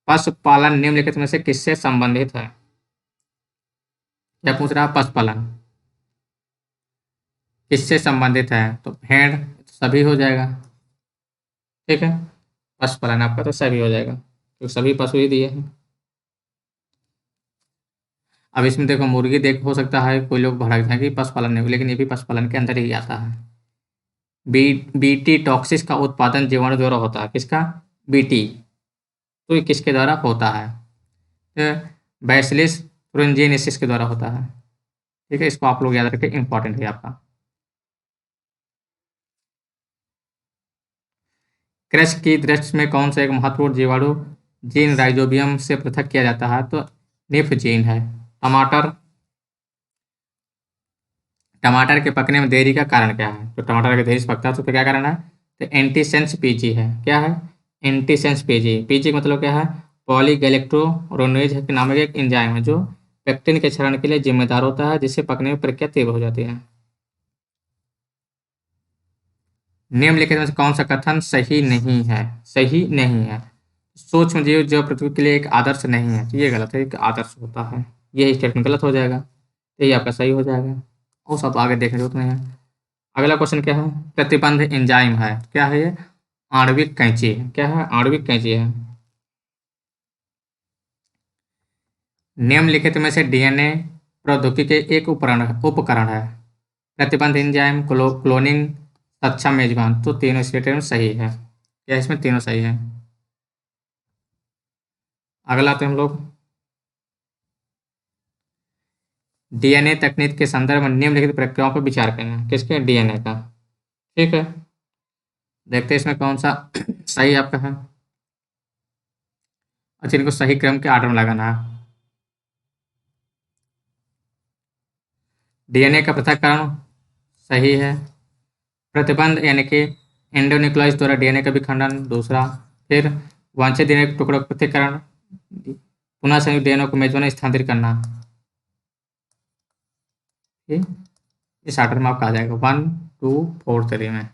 पशुपालन निम्नलिखित में से किससे संबंधित है? क्या पूछ रहा है? पशुपालन किससे संबंधित है? तो भेड़, सभी हो जाएगा। ठीक है, पशुपालन आपका तो सभी हो जाएगा क्योंकि सभी पशु ही दिए हैं। अब इसमें देखो मुर्गी देख हो सकता है कोई लोग भड़कते हैं कि पशुपालन नहीं, लेकिन ये भी पशुपालन के अंदर ही आता है। बीटी टॉक्सिस का उत्पादन जीवाणु द्वारा होता है। किसका? बीटी, तो ये किसके द्वारा होता है? बैसिलिस thuringiensis के द्वारा होता है। ठीक है, इसको आप लोग याद रखें, इंपॉर्टेंट है आपका। कृषि की दृष्टि में कौन सा एक महत्वपूर्ण जीवाणु जीन राइजोबियम से पृथक किया जाता है? तो निफ्जीन है। टमाटर, टमाटर के पकने में देरी का कारण क्या है? तो टमाटर अगर देरी से पकता है तो क्या कारण है? तो एंटीसेंस पीजी है। क्या है? Antisense PG. पीजी का मतलब क्या है? पॉलीगैलेक्टोरोनेज नामक एक एंजाइम है जो पेक्टिन के क्षरण के लिए जिम्मेदार होता है, जिससे पकने में प्रक्रिया तीव्र हो जाती है। निम्नलिखित में से कौन सा कथन सही नहीं है? सही नहीं है। सूक्ष्म जीव जो पृथ्वी के लिए एक आदर्श नहीं है, तो ये गलत है। एक आदर्श होता है, ये स्टेटमेंट गलत हो जाएगा, तो ये आपका सही हो जाएगा। और सब आगे देखने की जरूरत नहीं है। अगला क्वेश्चन क्या है? प्रतिबंध एंजाइम है। क्या है ये? आणविक कैंची है। क्या है? आणविक कैंची है। निम्नलिखित में से डीएनए प्रौद्योगिकी के एक उपकरण है। प्रतिबंध एंजाइम, क्लोनिंग, सक्षम मेजबान। तो तीनों स्टेटमेंट सही है। क्या इसमें तीनों सही है? अगला तो हम लोग डीएनए तकनीक के संदर्भ में निम्नलिखित प्रक्रियाओं पर विचार करें। किसके? डीएनए का। ठीक है, देखते हैं इसमें कौन सा सही आपका है। अच्छा, इनको सही क्रम के आर्डर में लगाना है। डीएनए का पृथक्करण सही है। प्रतिबंध यानी कि एंडोन्यूक्लियस द्वारा डीएनए का विखंडन दूसरा। फिर वांछित डीएनए के टुकड़ों का पृथक्करण, पुनः संयुक्त डीएनए को मेजबान में स्थानांतरित करना। ठीक, इस आर्डर में आपका आ जाएगा 1 2 4 3 में।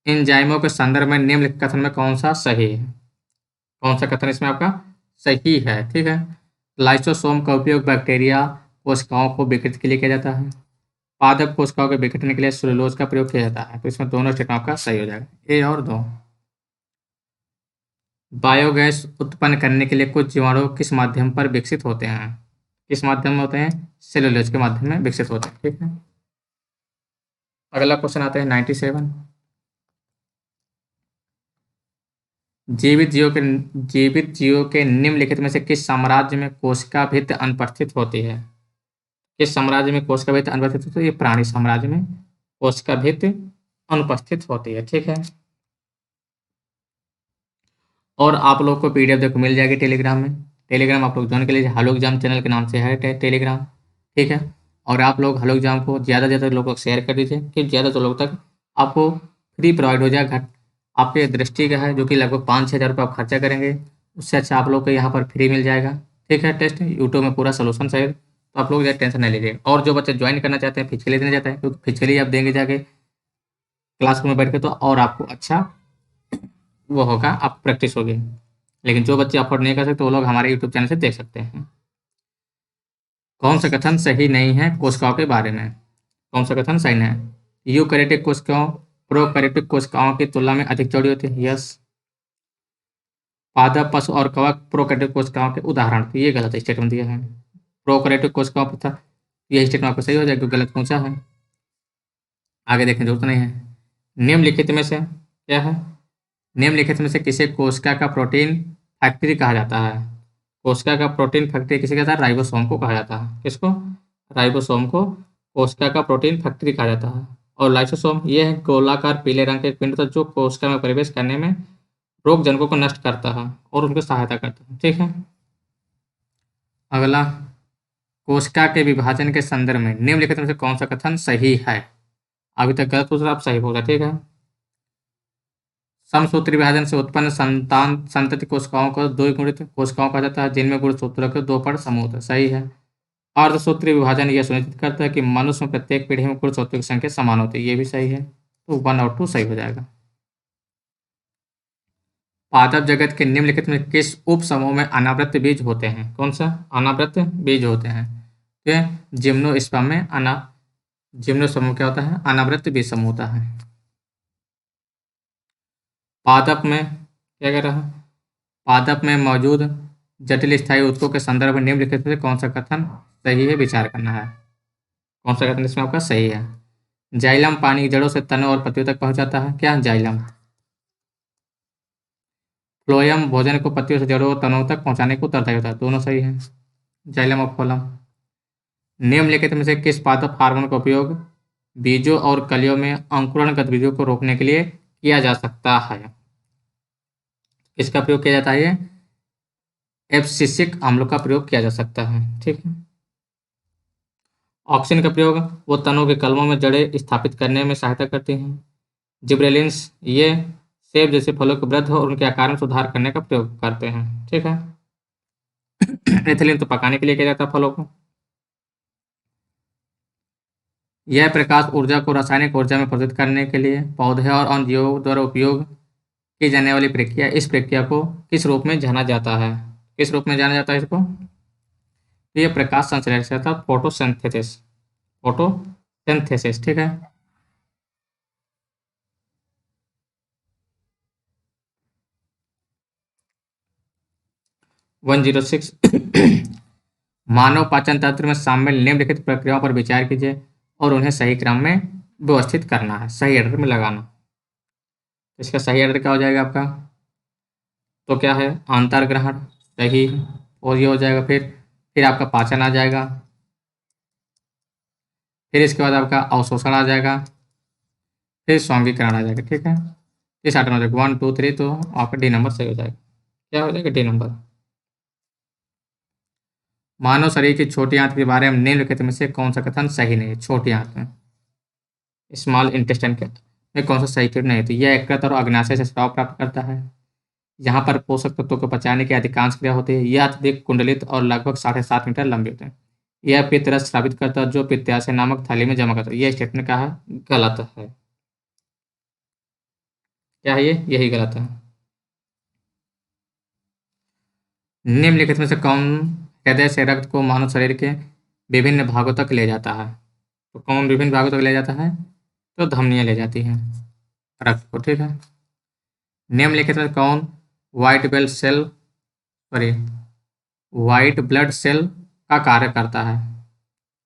एंजाइमों के संदर्भ में निम्नलिखित कथन में कौन सा सही है? कौन सा कथन इसमें आपका सही है? ठीक है, लाइसोसोम का उपयोग बैक्टीरिया कोशिकाओं को विकृत के लिए किया जाता है। पादप कोशिकाओं के विघटन के लिए सेलुलोज का प्रयोग किया जाता है। तो इसमें दोनों स्टेटमेंट आपका सही हो जाएगा, ए और दो। बायोगैस उत्पन्न करने के लिए कुछ जीवाणु किस माध्यम पर विकसित होते हैं? किस माध्यम में होते हैं? सेलुलोज के माध्यम में विकसित होते हैं। ठीक है, अगला क्वेश्चन आता है 97। जीवित जीवों के निम्नलिखित में से किस साम्राज्य में कोशिका भित्ति अनुपस्थित होती है? किस साम्राज्य में कोशिका भित्ति अनुपस्थित होती है? ये प्राणी साम्राज्य में कोशिका भित्ति अनुपस्थित होती है। ठीक है, और आप लोग को पीडीएफ देखो मिल जाएगी टेलीग्राम में। टेलीग्राम आप लोग ज्वाइन कर लीजिए, हलो एग्जाम चैनल के नाम से है टेलीग्राम। ठीक है, और आप लोग हलो एग्जाम को ज़्यादा से ज़्यादा लोगों को शेयर कर दीजिए कि ज़्यादा से लोग तक आपको फ्री प्रोवाइड हो जाए। घट आपके दृष्टि का है जो कि लगभग 5-6 हज़ार रुपये आप खर्चा करेंगे, उससे अच्छा आप लोग को यहाँ पर फ्री मिल जाएगा। ठीक है, टेस्ट यूट्यूब में पूरा सोल्यूशन सहित, तो आप लोग ज़्यादा टेंशन नहीं लीजिए। और जो बच्चे ज्वाइन करना चाहते हैं, फिजिकली देना चाहते हैं, क्योंकि फिजिकली आप देंगे जाके क्लासरूम में बैठ के, तो और आपको अच्छा वो होगा, आप प्रैक्टिस होगी। लेकिन जो बच्चे अफोर्ड नहीं कर सकते वो लोग हमारे यूट्यूब चैनल से देख सकते हैं। कौन सा कथन सही नहीं है कोशिकाओं के बारे में? कौन सा कथन सही नहीं है? यूकैरियोटिक कोशिकाओं प्रोकैरियोटिक कोशिकाओं की तुलना में अधिक चौड़ी होती है। यस। पादप, पशु और कवक प्रोकैरियोटिक कोशिकाओं के उदाहरण, तो ये गलत स्टेटमेंट दिया है। प्रोकैरियोटिक कोशिकाओं पर था, यह स्टेटमेंट आपको सही हो जाएगा, गलत पूछा है। आगे देखने की जरूरत नहीं है। निम्नलिखित में से क्या है? निम्नलिखित में से किसे कोशिका का प्रोटीन फैक्ट्री कहा जाता है? कोशिका का प्रोटीन फैक्ट्री किसे कहता है? राइबोसोम को कहा जाता है। किसको? राइबोसोम को कोशिका का प्रोटीन फैक्ट्री कहा जाता है। और लाइसोसोम ये है गोलाकार पीले रंग के एक पिंड जो कोशिका में प्रवेश करने में रोग जनकों को नष्ट करता है और उनकी सहायता करता है। ठीक है, अगला, कोशिका के विभाजन के संदर्भ में निम्नलिखित में से कौन सा कथन सही है? अभी तक गलत पूछ रहा, आप सही बोला। ठीक है, समसूत्री विभाजन से उत्पन्न संतान संतति कोशिकाओं को द्विगुणित कोशिकाओं कहा जाता है, जिनमें गुणसूत्रों के 2 पड़ समूह होते हैं। सही है। अर्धसूत्री विभाजन यह सुनिश्चित करता है कि मनुष्य में प्रत्येक पीढ़ी में गुणसूत्रों की संख्या समान होती है। ये भी सही है, तो 1 और 2 सही हो जाएगा। पादप जगत के निम्नलिखित में किस उप समूह में अनावृत बीज होते हैं? कौन सा अनावृत बीज होते हैं? तो जिम्नोस्पर्म में जिम्नो समूह क्या होता है? अनावृत बीज समूह होता है। पादप में क्या कह रहा है? पादप में मौजूद जटिल स्थायी ऊतकों के संदर्भ में निम्नलिखित में से कौन सा कथन सही है? विचार करना है। कौन सा कथन इसमें आपका सही है? जाइलम पानी की जड़ों से तनों और पत्तियों तक पहुंचाता है। क्या? जाइलम। फ्लोएम भोजन को पत्तियों से जड़ों और तनों तक पहुंचाने को उत्तरदायी होता है। दोनों सही है, जाइलम और फ्लोएम। निम्नलिखित में से किस पादप हार्मोन का उपयोग बीजों और कलियों में अंकुरण गतिविधियों को रोकने के लिए किया जा सकता है? किसका प्रयोग किया जाता है? ये एब्सिसिक अम्लों का प्रयोग किया जा सकता है। ठीक है। ऑक्सिन का प्रयोग वो तनों के कलमों में जड़ें स्थापित करने में सहायता करती हैं। जिब्रेलिन्स ये सेब जैसे फलों के वृद्धि और उनके आकार में सुधार करने का प्रयोग करते हैं। ठीक है। एथिलीन तो पकाने के लिए किया जाता है फलों को। यह प्रकाश ऊर्जा को रासायनिक ऊर्जा में परिवर्तित करने के लिए पौधे और अन्य जीवों द्वारा उपयोग की जाने वाली प्रक्रिया, इस प्रक्रिया को किस रूप में जाना जाता है? किस रूप में जाना जाता है इसको? तो यह प्रकाश संश्लेषण था, फोटोसिंथेसिस। फोटोसिंथेसिस। ठीक है। 106 मानव पाचन तंत्र में शामिल निम्नलिखित प्रक्रियाओं पर विचार कीजिए और उन्हें सही क्रम में व्यवस्थित करना है, सही ऑर्डर में लगाना। इसका सही ऑर्डर क्या हो जाएगा आपका? तो क्या है? अंतर ग्रहण सही, और ये हो जाएगा। फिर आपका पाचन आ जाएगा। फिर इसके बाद आपका अवशोषण आ जाएगा। फिर स्वांगीकरण आ जाएगा। ठीक है। इस आर्डर में हो जाएगा 1 2 3, तो आपका डी नंबर सही हो जाएगा। क्या हो जाएगा? D number. मानव शरीर की छोटी आंत के बारे में निम्नलिखित में से कौन सा कथन सही नहीं है? छोटी आंत में, स्मॉल इंटेस्टाइन के में कौन सा सही क्यों नहीं? तो यह यकृत और अग्नाशय से स्राव प्राप्त करता है। यहाँ पर पोषक तत्वों को पचाने की अधिकांश क्रिया होती है। यह अत्यधिक कुंडलित और लगभग 7.5 मीटर लंबे होते हैं। यह पित्त रस स्रावित करता है जो पित्ताशय नामक थैली में जमा करता है। यह स्टेटमेंट क्या है? गलत है। क्या है ये? यही गलत है। निम्नलिखित में से कौन हृदय से रक्त को मानव शरीर के विभिन्न भागों तक ले जाता है? तो कौन विभिन्न भागों तक ले जाता है? तो धमनियाँ ले जाती हैं रक्त को। ठीक है। निम्नलिखित में कौन white blood cell sorry white blood cell का कार्य करता है?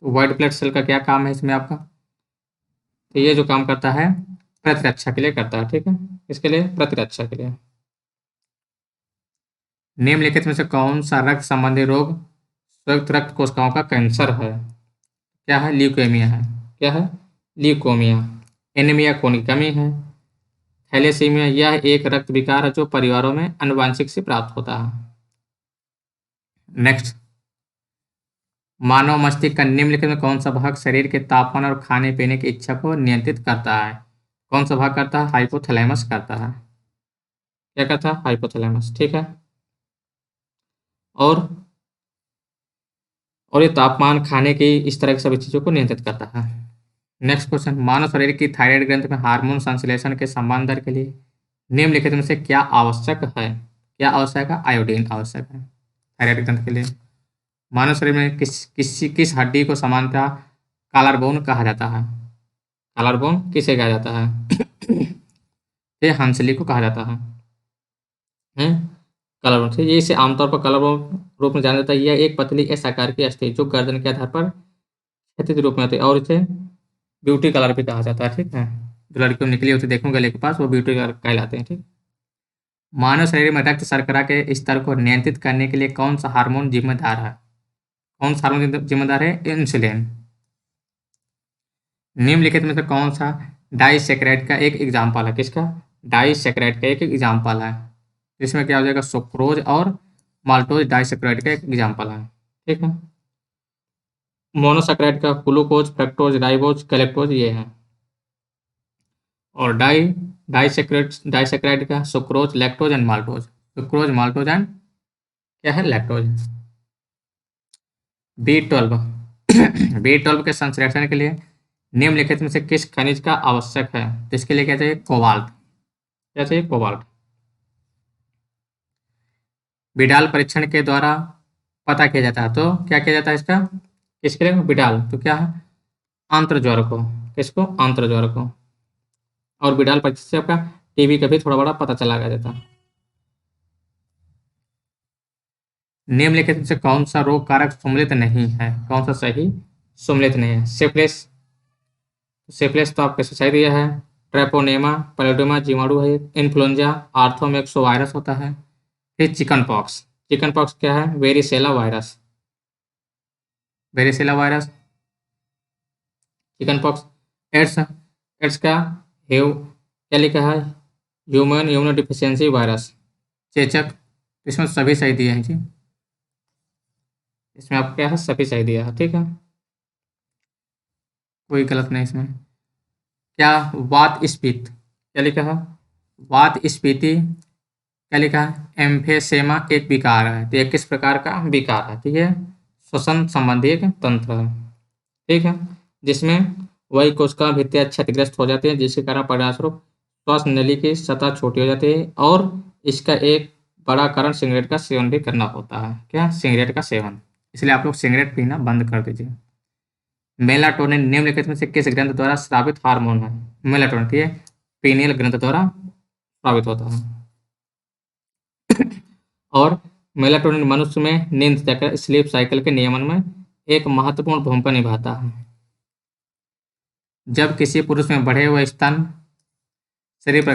तो व्हाइट ब्लड सेल का क्या काम है इसमें आपका? तो ये जो काम करता है प्रतिरक्षा के लिए करता है। ठीक है। इसके लिए प्रतिरक्षा के लिए। निम्नलिखित में से कौन सा रक्त संबंधी रोग संयुक्त रक्त कोशिकाओं का कैंसर है? क्या है? ल्यूकेमिया है। क्या है? ल्यूकोमिया। एनीमिया खून की कमी है। थैलेसीमिया यह एक रक्त विकार है जो परिवारों में आनुवंशिक से प्राप्त होता है। नेक्स्ट, मानव मस्तिष्क का निम्नलिखित में कौन सा भाग शरीर के तापमान और खाने पीने की इच्छा को नियंत्रित करता है? कौन सा भाग करता है? हाइपोथैलेमस करता है। क्या करता है? हाइपोथैलेमस। ठीक है। और ये तापमान, खाने की, इस तरह की सभी चीज़ों को नियंत्रित करता है। नेक्स्ट क्वेश्चन, मानव शरीर की थायराइड ग्रंथि में हार्मोन संश्लेषण के समान दर के लिए निम्नलिखित में से क्या आवश्यक है? क्या आवश्यक है? आयोडीन आवश्यक है थायराइड ग्रंथि के लिए। मानव शरीर में किस हड्डी को सामान्यतः कॉलरबोन कहा जाता है? कॉलरबोन किसे कहा जाता है? ये हंसली को कहा जाता है। कॉलरबोन, ठीक, ये इसे आमतौर पर कॉलरबोन रूप में जाना जाता है। यह एक पतली एस आकार की अस्थि जो गर्दन के आधार पर क्षैतिज रूप में होती है और इसे ब्यूटी कलर भी कहा जाता है। ठीक है। जो लड़कियों में निकली होती देखूँ गले के पास, वो ब्यूटी कलर कहलाते हैं। ठीक। मानव शरीर में रक्त शर्करा के स्तर को नियंत्रित करने के लिए कौन सा हार्मोन जिम्मेदार है? कौन सा हार्मोन जिम्मेदार है? इंसुलिन। निम्नलिखित में से कौन सा डाइसैकेराइड का एक एग्जाम्पल है? किसका? डाइसैकेराइड का एक एग्जाम्पल है। इसमें क्या हो जाएगा? सुक्रोज और माल्टोज डाइसैकेराइड का एक एग्जाम्पल है। ठीक है। मोनोसैकेराइड का ग्लूकोज, फ्रक्टोज, राइबोज, गैलेक्टोज ये है। और डाइसैकेराइड का sucrose, lactose and maltose. Sucrose, maltose and क्या है? लैक्टोज। B12 B12 के संश्लेषण के लिए निम्नलिखित में से किस खनिज का आवश्यक है? तो इसके लिए क्या चाहिए? कोबाल्ट। क्या चाहिए? कोबाल्ट। बिडाल परीक्षण के द्वारा पता किया जाता है, तो क्या किया जाता है इसका? किसके लिए? बिडाल तो क्या है? आंत्रज्वर को। किसको? आंत्रज्वर को। और बिडाल परीक्षण से आपका टीबी का भी थोड़ा बड़ा पता चला गया जाता है। निम्नलिखित में से कौन सा रोग कारक सम्मिलित नहीं है? कौन सा सही सम्मिलित नहीं है? सिफिलिस। सिफिलिस तो आपके सही दिया है। ट्रेपोनेमा, पैलोडोमा जीवाणु है। इन्फ्लुएंजा, आर्थोमेक्सो वायरस होता है। फिर चिकन पॉक्स। चिकन पॉक्स क्या है? Varicella virus. Varicella virus. Chicken pox. AIDS. AIDS का क्या लिखा है? Human immunodeficiency virus. चेचक। इसमें सभी सही दिए हैं जी। इसमें आपको क्या है, सभी सही दिया है, ठीक है, कोई गलत नहीं इसमें। क्या वात स्फीत, क्या लिखा है, वात स्फीति, क्या लिखा है, एम्फेसेमा एक विकार है, तो ये किस प्रकार का विकार है, ठीक है, श्वसन संबंधी एक तंत्र है, ठीक है, जिसमें वही कोशिका भित्तियां क्षतिग्रस्त हो जाती है, जिसके कारण परिणामस्वरूप श्वास नली की सतह छोटी हो जाती है, और इसका एक बड़ा कारण सिगरेट का सेवन भी करना होता है, क्या, सिगरेट का सेवन, इसलिए आप लोग सिगरेट पीना बंद कर दीजिए। मेलाटोनिन निम्नलिखित में से किस ग्रंथ द्वारा स्रावित हार्मोन है, मेलाटोनिन, ठीक है, पीनियल ग्रंथ द्वारा स्रावित होता है, और मेलाटोनिन मनुष्य में नींद चक्र स्लीप साइकिल के नियमन में एक महत्वपूर्ण भूमिका निभाता है। जब किसी पुरुष में बढ़े हुए स्तन, शरीर पर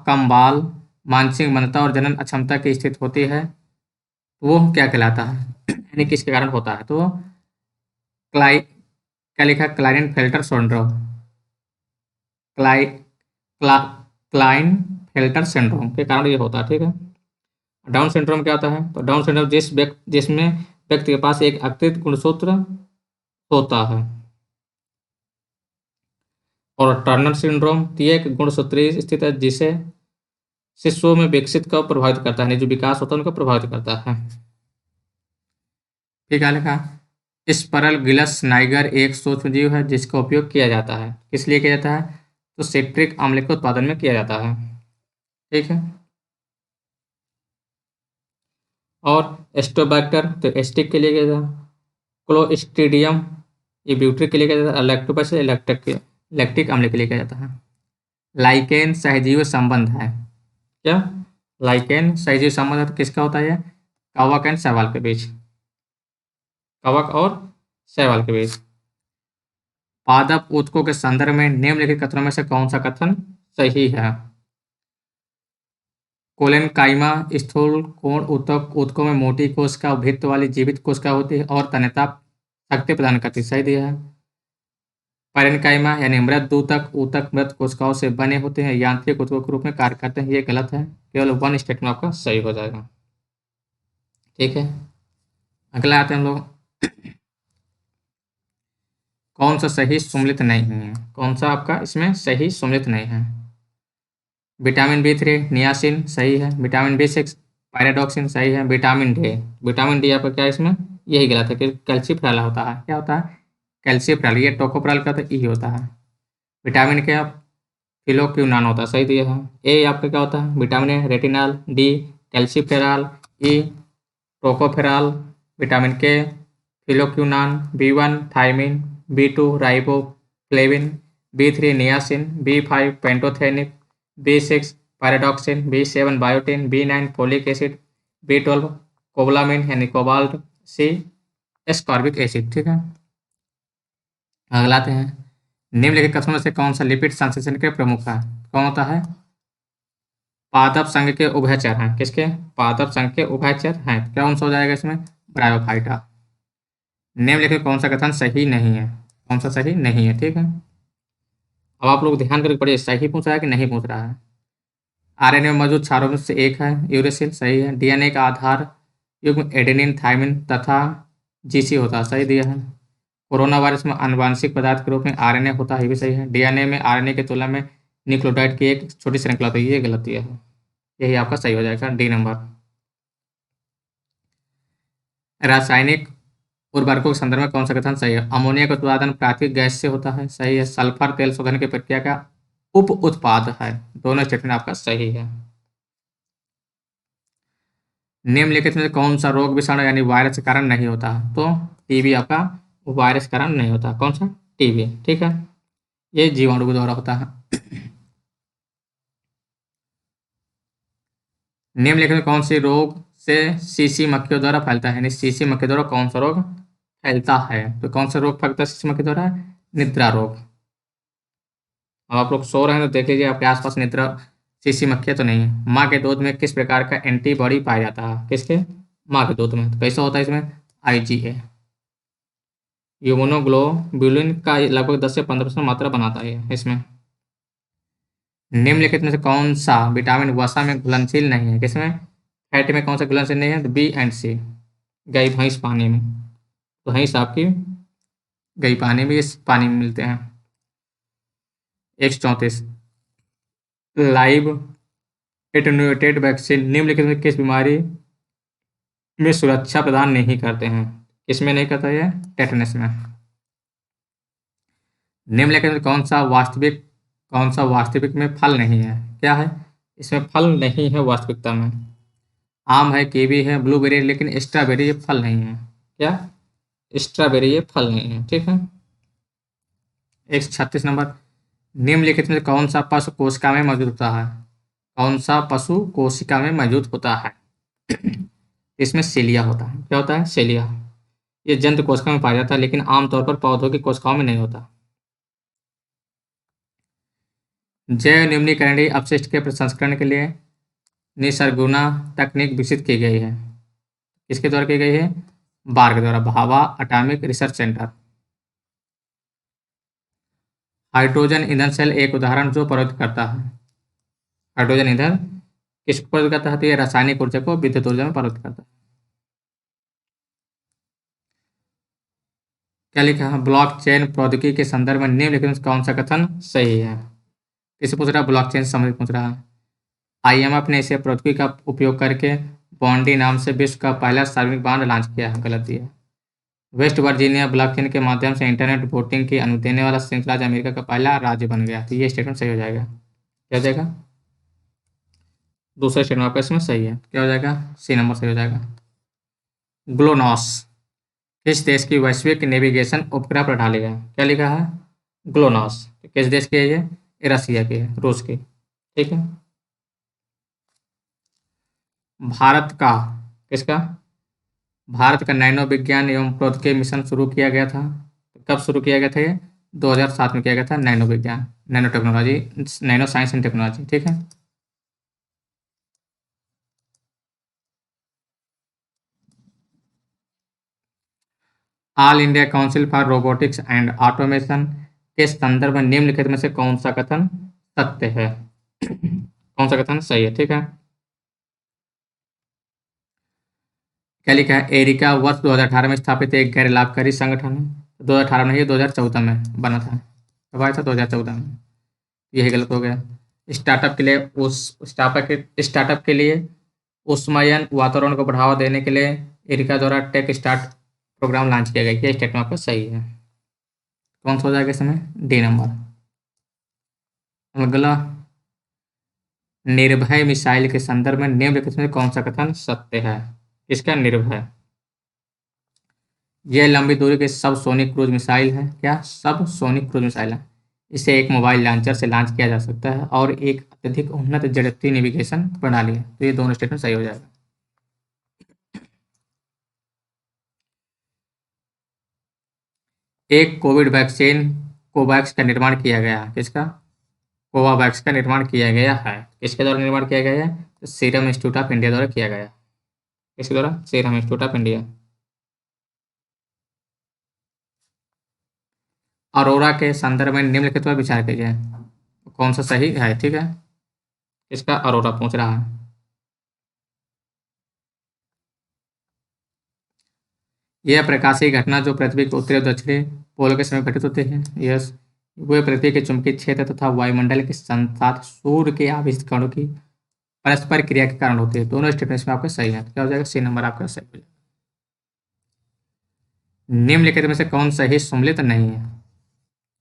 कम बाल, मानसिक मंदता और जनन अक्षमता की स्थिति होती है, तो वो क्या कहलाता है, यानी किसके कारण होता है, तो वो क्या लिखा, क्लाइन फेल्टर सिंड्रोम, क्लाई क्ला, क्लाइन फेल्टर सिंड्रोम के कारण ये होता है, ठीक है। डाउन सिंड्रोम क्या होता है, तो डाउन सिंड्रोम जिसमें व्यक्ति के पास एक अतिरिक्त गुणसूत्र होता है, और टर्नर सिंड्रोम, तो ये एक गुणसूत्रीय स्थिति है जिसे शिशुओं में विकसित को प्रभावित करता है, जो विकास होता है उनको प्रभावित करता है। फिर क्या लिखा, स्परलगिलस नाइगर एक सूक्ष्मजीव है जिसका उपयोग किया जाता है, किस लिए किया जाता है, तो सिट्रिक अम्ल के उत्पादन में किया जाता है, ठीक है। और एस्टोबैक्टर, तो एस्टिक के लिए किया जाता है, क्लोस्ट्रीडियम ये ब्यूट्रिक के लिए किया जाता है, लैक्टोबैसिलस लैक्टिक अम्ल के लिए किया जाता है। लाइकेन सहजीवी संबंध है, क्या, लाइकेन सहजीवी संबंध है, तो किसका होता है ये, कवक एंड शैवाल के बीच, कवक और शैवाल के बीच। पादप ऊतकों के संदर्भ में निम्नलिखित कथनों में से कौन सा कथन सही है, कोलेनकाइमा स्थूल कोण ऊतकों में मोटी कोशिका भित्त वाली जीवित कोशिका होती है और तन्यता शक्ति प्रदान करती है, सही दिया है। पैरेन्काइमा यानी मृत ऊतक मृत कोशिकाओं से बने होते हैं, यांत्रिक ऊतकों के रूप में कार्य करते हैं, ये गलत है, केवल वन स्टेटमेंट आपका सही हो जाएगा, ठीक है। अगला आते हैं हम लोग, कौन सा सही सुमेलित नहीं है, कौन सा आपका इसमें सही सुमेलित नहीं है, विटामिन B3 नियासिन सही है, विटामिन B6 पायराडॉक्सिन सही है, विटामिन डी आपका क्या है इसमें, यही गलत है कि कैल्सीफ्राल होता है, क्या होता है, कैल्सीफ्राल, ये टोकोप्राल का तो ई होता है। विटामिन क्या, फिलोक्यूनान होता है, सही दिया है। ए आपका क्या होता है, vitamin A retinol, D calciferol, E tocopherol, vitamin K phylloquinone, B1 thiamine, B2 riboflavin, B3 niacin, B5 pantothenic, B6 pyridoxine, B7 biotin, B9 folic acid, B12 cobalamin यानी कोबाल्ट, सी एस्कॉर्बिक एसिड, ठीक है। अगला आते हैं, निम्नलिखित कथनों में से कौन सा लिपिड संश्लेषण के प्रमुख है, कौन होता है, पादप संघ के उभयचर हैं, किसके, पादप संघ के उभयचर हैं, क्या कौन सा हो जाएगा इसमें, ब्रायोफाइटा। निम्नलिखित कौन सा कथन सही नहीं है, कौन सा सही नहीं है, ठीक है। अब आप लोग ध्यान करके पढ़िए, सही पूछ रहा है कि नहीं पूछ रहा है। आरएनए में मौजूद क्षारों में से एक है यूरेसिल, सही है। डीएनए का आधार युग्म एडेनिन थायमिन तथा जीसी होता है, सही दिया है। कोरोना वायरस में आनुवांशिक पदार्थ के रूप में आरएनए होता है, ये भी सही है। डीएनए में आरएनए की तुलना में न्यूक्लियोटाइड की एक छोटी श्रृंखला होती है, ये गलत दिया है, यही आपका सही हो जाएगा, डी नंबर। रासायनिक उर्वरकों के संदर्भ में कौन सा कथन सही है, अमोनिया का उत्पादन प्राकृतिक गैस से होता है, सही है। सल्फर तेल शोधन की प्रक्रिया का उप उत्पाद है, दोनों स्टेटमेंट आपका सही है। निम्नलिखित में से कौन सा रोग विषाणु यानी वायरस के कारण नहीं होता, तो टीबी आपका वायरस के कारण नहीं होता, कौन सा, टीबी, ठीक है, ये जीवाणु के द्वारा होता है। निम्नलिखित में कौन सी रोग से सीसी मक्खियों द्वारा फैलता है, यानी सीसी मक्खी द्वारा कौन सा रोग फैलता है, तो कौन सा रोग फैलता है सीसी मक्खी द्वारा, निद्रा रोग। अब आप लोग सो रहे हैं तो देख लीजिए आपके आसपास निद्रा सीसी मक्खियाँ तो नहीं है। माँ के दूध में किस प्रकार का एंटीबॉडी पाया जाता है, किसके, माँ के दूध में, तो कैसा होता है इसमें, IgA। यूमोनोग्लोबुलिन का लगभग 10 से 15% मात्रा बनाता है इसमें। निम्नलिखित में से कौन सा विटामिन वसा में घुलनशील नहीं है, किसमें, फैट में कौन सा घुलनशील नहीं है, तो B एंड C, गाय भैंस पानी में। तो वहीं साहब की गई पानी भी इस पानी में मिलते हैं। 134 लाइव एटेन्यूएटेड वैक्सीन निम्नलिखित में किस बीमारी में सुरक्षा प्रदान नहीं करते हैं? किसमें नहीं करता है? टेटनस में। निम्नलिखित में कौन सा वास्तविक में फल नहीं है? क्या है इसमें? फल नहीं है वास्तविकता में। आम है, कीवी है, ब्लूबेरी, लेकिन स्ट्रॉबेरी ये फल नहीं है। क्या? स्ट्रॉबेरी ये फल नहीं है। ठीक है। 136 नंबर निम्नलिखित में कौन सा पशु कोशिका में मौजूद होता है? कौन सा पशु कोशिका में मौजूद होता है? इसमें सेलिया होता है। क्या होता है? सेलिया। ये जंतु कोशिका में पाया जाता है, लेकिन आमतौर पर पौधों की कोशिकाओं में नहीं होता। जैव निम्नीकरणीय अपशिष्ट के प्रसंस्करण के लिए निसर्गुना तकनीक विकसित की गई है। किसके द्वारा की गई है? बार के द्वारा, Bhabha atomic research centre. Hydrogen ईंधन सेल एक उदाहरण जो प्रयुक्त करता है। हाइड्रोजन ईंधन किसको प्रयुक्त करता है? तो ये रासायनिक ऊर्जा को विद्युत ऊर्जा में प्रयुक्त करता है। क्या लिखा है? ब्लॉकचेन प्रौद्योगिकी के संदर्भ में निम्नलिखित में कौन सा कथन सही है? किसे पूछ रहा है? ब्लॉकचेन से संबंधित पूछ रहा है। IMF ने इसे प्रौद्योगिकी का उपयोग करके बॉन्डी नाम से विश्व का पहला सार्वजनिक बांड लॉन्च किया है। गलत दिया। वेस्ट वर्जीनिया ब्लॉकचेन के माध्यम से इंटरनेट वोटिंग की अनुमति देने वाला संयुक्त राज्य अमेरिका का पहला राज्य बन गया। तो ये स्टेटमेंट सही हो जाएगा। क्या हो जाएगा? दूसरा स्टेटमेंट आपका इसमें सही है। क्या हो जाएगा? सी नंबर सही हो जाएगा। ग्लोनॉस किस देश की वैश्विक नेविगेशन उपग्रह प्रणाली है? क्या लिखा है? ग्लोनॉस किस देश की है? ये रसिया की है, रूस की। ठीक है। भारत का किसका? भारत का नैनो विज्ञान एवं प्रौद्योगिकी मिशन शुरू किया गया था। कब शुरू किया गया था? ये 2007 में किया गया था। नैनो विज्ञान, nano technology, nano science and technology. ठीक है। All India council for robotics and automation के संदर्भ में निम्नलिखित में से कौन सा कथन सत्य है? कौन सा कथन सही है? ठीक है। क्या लिखा है? एरिका वर्ष 2018 में स्थापित एक गैर लाभकारी संगठन है। 2018 में, ये 2014 में बना था। कब आया था? 2014 में। यही गलत हो गया। स्टार्टअप के लिए उष्मायन वातावरण को बढ़ावा देने के लिए एरिका द्वारा टेक स्टार्ट प्रोग्राम लॉन्च किया गया। ये स्टेटमेंट आपका सही है। कौन सा हो जाएगा इसमें? D number. अगला, निर्भय मिसाइल के संदर्भ में निम्नलिखित में कौन सा कथन सत्य है? इसका निर्भय, यह लंबी दूरी के सब सोनिक क्रूज मिसाइल है। क्या? सब सोनिक क्रूज मिसाइल है। इसे एक मोबाइल लॉन्चर से लॉन्च किया जा सकता है और एक अत्यधिक उन्नत जड़त्वीय नेविगेशन प्रणाली है। तो ये दोनों स्टेटमेंट सही हो जाएगा। एक कोविड वैक्सीन कोवैक्स का निर्माण किया गया है। किसका? कोवावैक्स का निर्माण किया गया है। किसके द्वारा निर्माण किया गया है? तो सीरम इंस्टीट्यूट ऑफ इंडिया द्वारा किया गया है। किसके द्वारा? Serum institute of India. Arora के संदर्भ में निम्नलिखित पर विचार कीजिए। कौन सा सही है? ठीक है। इसका अरोरा पूछ रहा है। यह प्रकाशीय घटना जो पृथ्वी के उत्तरी और दक्षिणी पोल के समय घटित होते हैं। यस, वे पृथ्वी के चुंबकीय क्षेत्र तथा वायुमंडल के साथ सूर्य के आवेशित कणों की परस्पर क्रिया के कारण होते हैं। दोनों स्टेटमेंट्स में आपका सही है। तो क्या हो जाएगा? सी नंबर आपका सही हो जाएगा। निम्नलिखित में से कौन सही सम्मिलित नहीं है?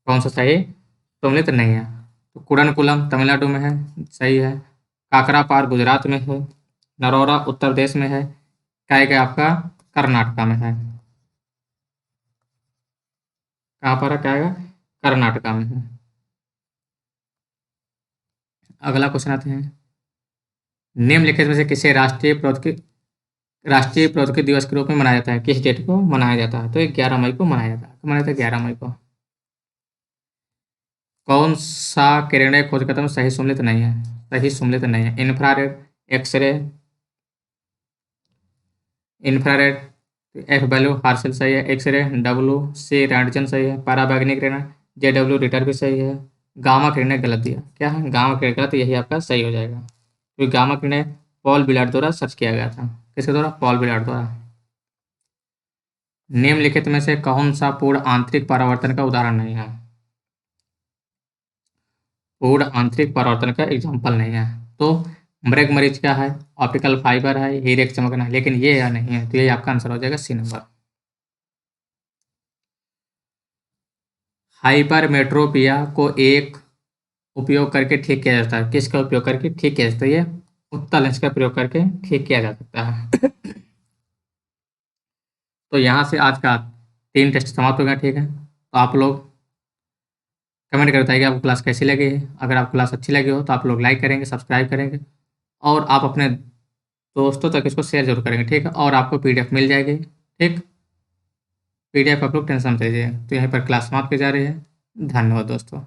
कौन सा सही सम्मिलित नहीं है? तो कुडनकुलम तमिलनाडु में है, सही है। काकरापार गुजरात में है। नरौरा उत्तर प्रदेश में है। कायगा आपका कर्नाटका में है। कहाँ पर है कायगा? कर्नाटका में है। अगला क्वेश्चन आते हैं। निम्नलिखित में से किसे राष्ट्रीय प्रौद्योगिकी दिवस के रूप में मनाया जाता है? किस डेट को मनाया जाता है? तो ये 11 मई को मनाया जाता है। कब मनाया जाता है? 11 मई को। कौन सा किरणें खोज कदम सही सम्मिलित नहीं है? सही सम्मिलित नहीं है। Infrared, x-ray, infrared, F value Herschel सही है। एक्सरे, डब्ल्यू सी रैंडजन सही है। पराबैंगनी किरण जे डब्ल्यू रिटर भी सही है। गामा किरणें गलत दिया। क्या है? गामा किरण गलत, यही आपका सही हो जाएगा क्योंकि गामा किरणें पॉल बिलार्ड द्वारा सर्च किया गया था। किसके द्वारा? पॉल बिलार्ड द्वारा। निम्नलिखित में से कौन सा पूर्ण आंतरिक परावर्तन का उदाहरण नहीं है? पूर्ण आंतरिक परावर्तन का एग्जाम्पल नहीं है। तो मृग मरीच क्या है? ऑप्टिकल फाइबर है, हीरे की चमकना है, लेकिन ये या नहीं है, तो ये आपका आंसर हो जाएगा सी नंबर। हाइपरमेट्रोपिया को एक उपयोग करके ठीक किया जाता है। किसका उपयोग करके ठीक किया जाता है? ये उत्तल लेंस का प्रयोग करके ठीक किया जा सकता है। तो यहाँ से आज का 3 टेस्ट समाप्त हो गया। ठीक है, तो आप लोग कमेंट कर बताइए कि आपको क्लास कैसी लगी है। अगर आपको क्लास अच्छी लगी हो तो आप लोग लाइक करेंगे, सब्सक्राइब करेंगे और आप अपने दोस्तों तक इसको शेयर जरूर करेंगे। ठीक है, और आपको पीडीएफ मिल जाएगी। ठीक, पीडीएफ आप लोग टेंशन मत लीजिए। तो यहीं पर क्लास समाप्त की जा रही है। धन्यवाद दोस्तों।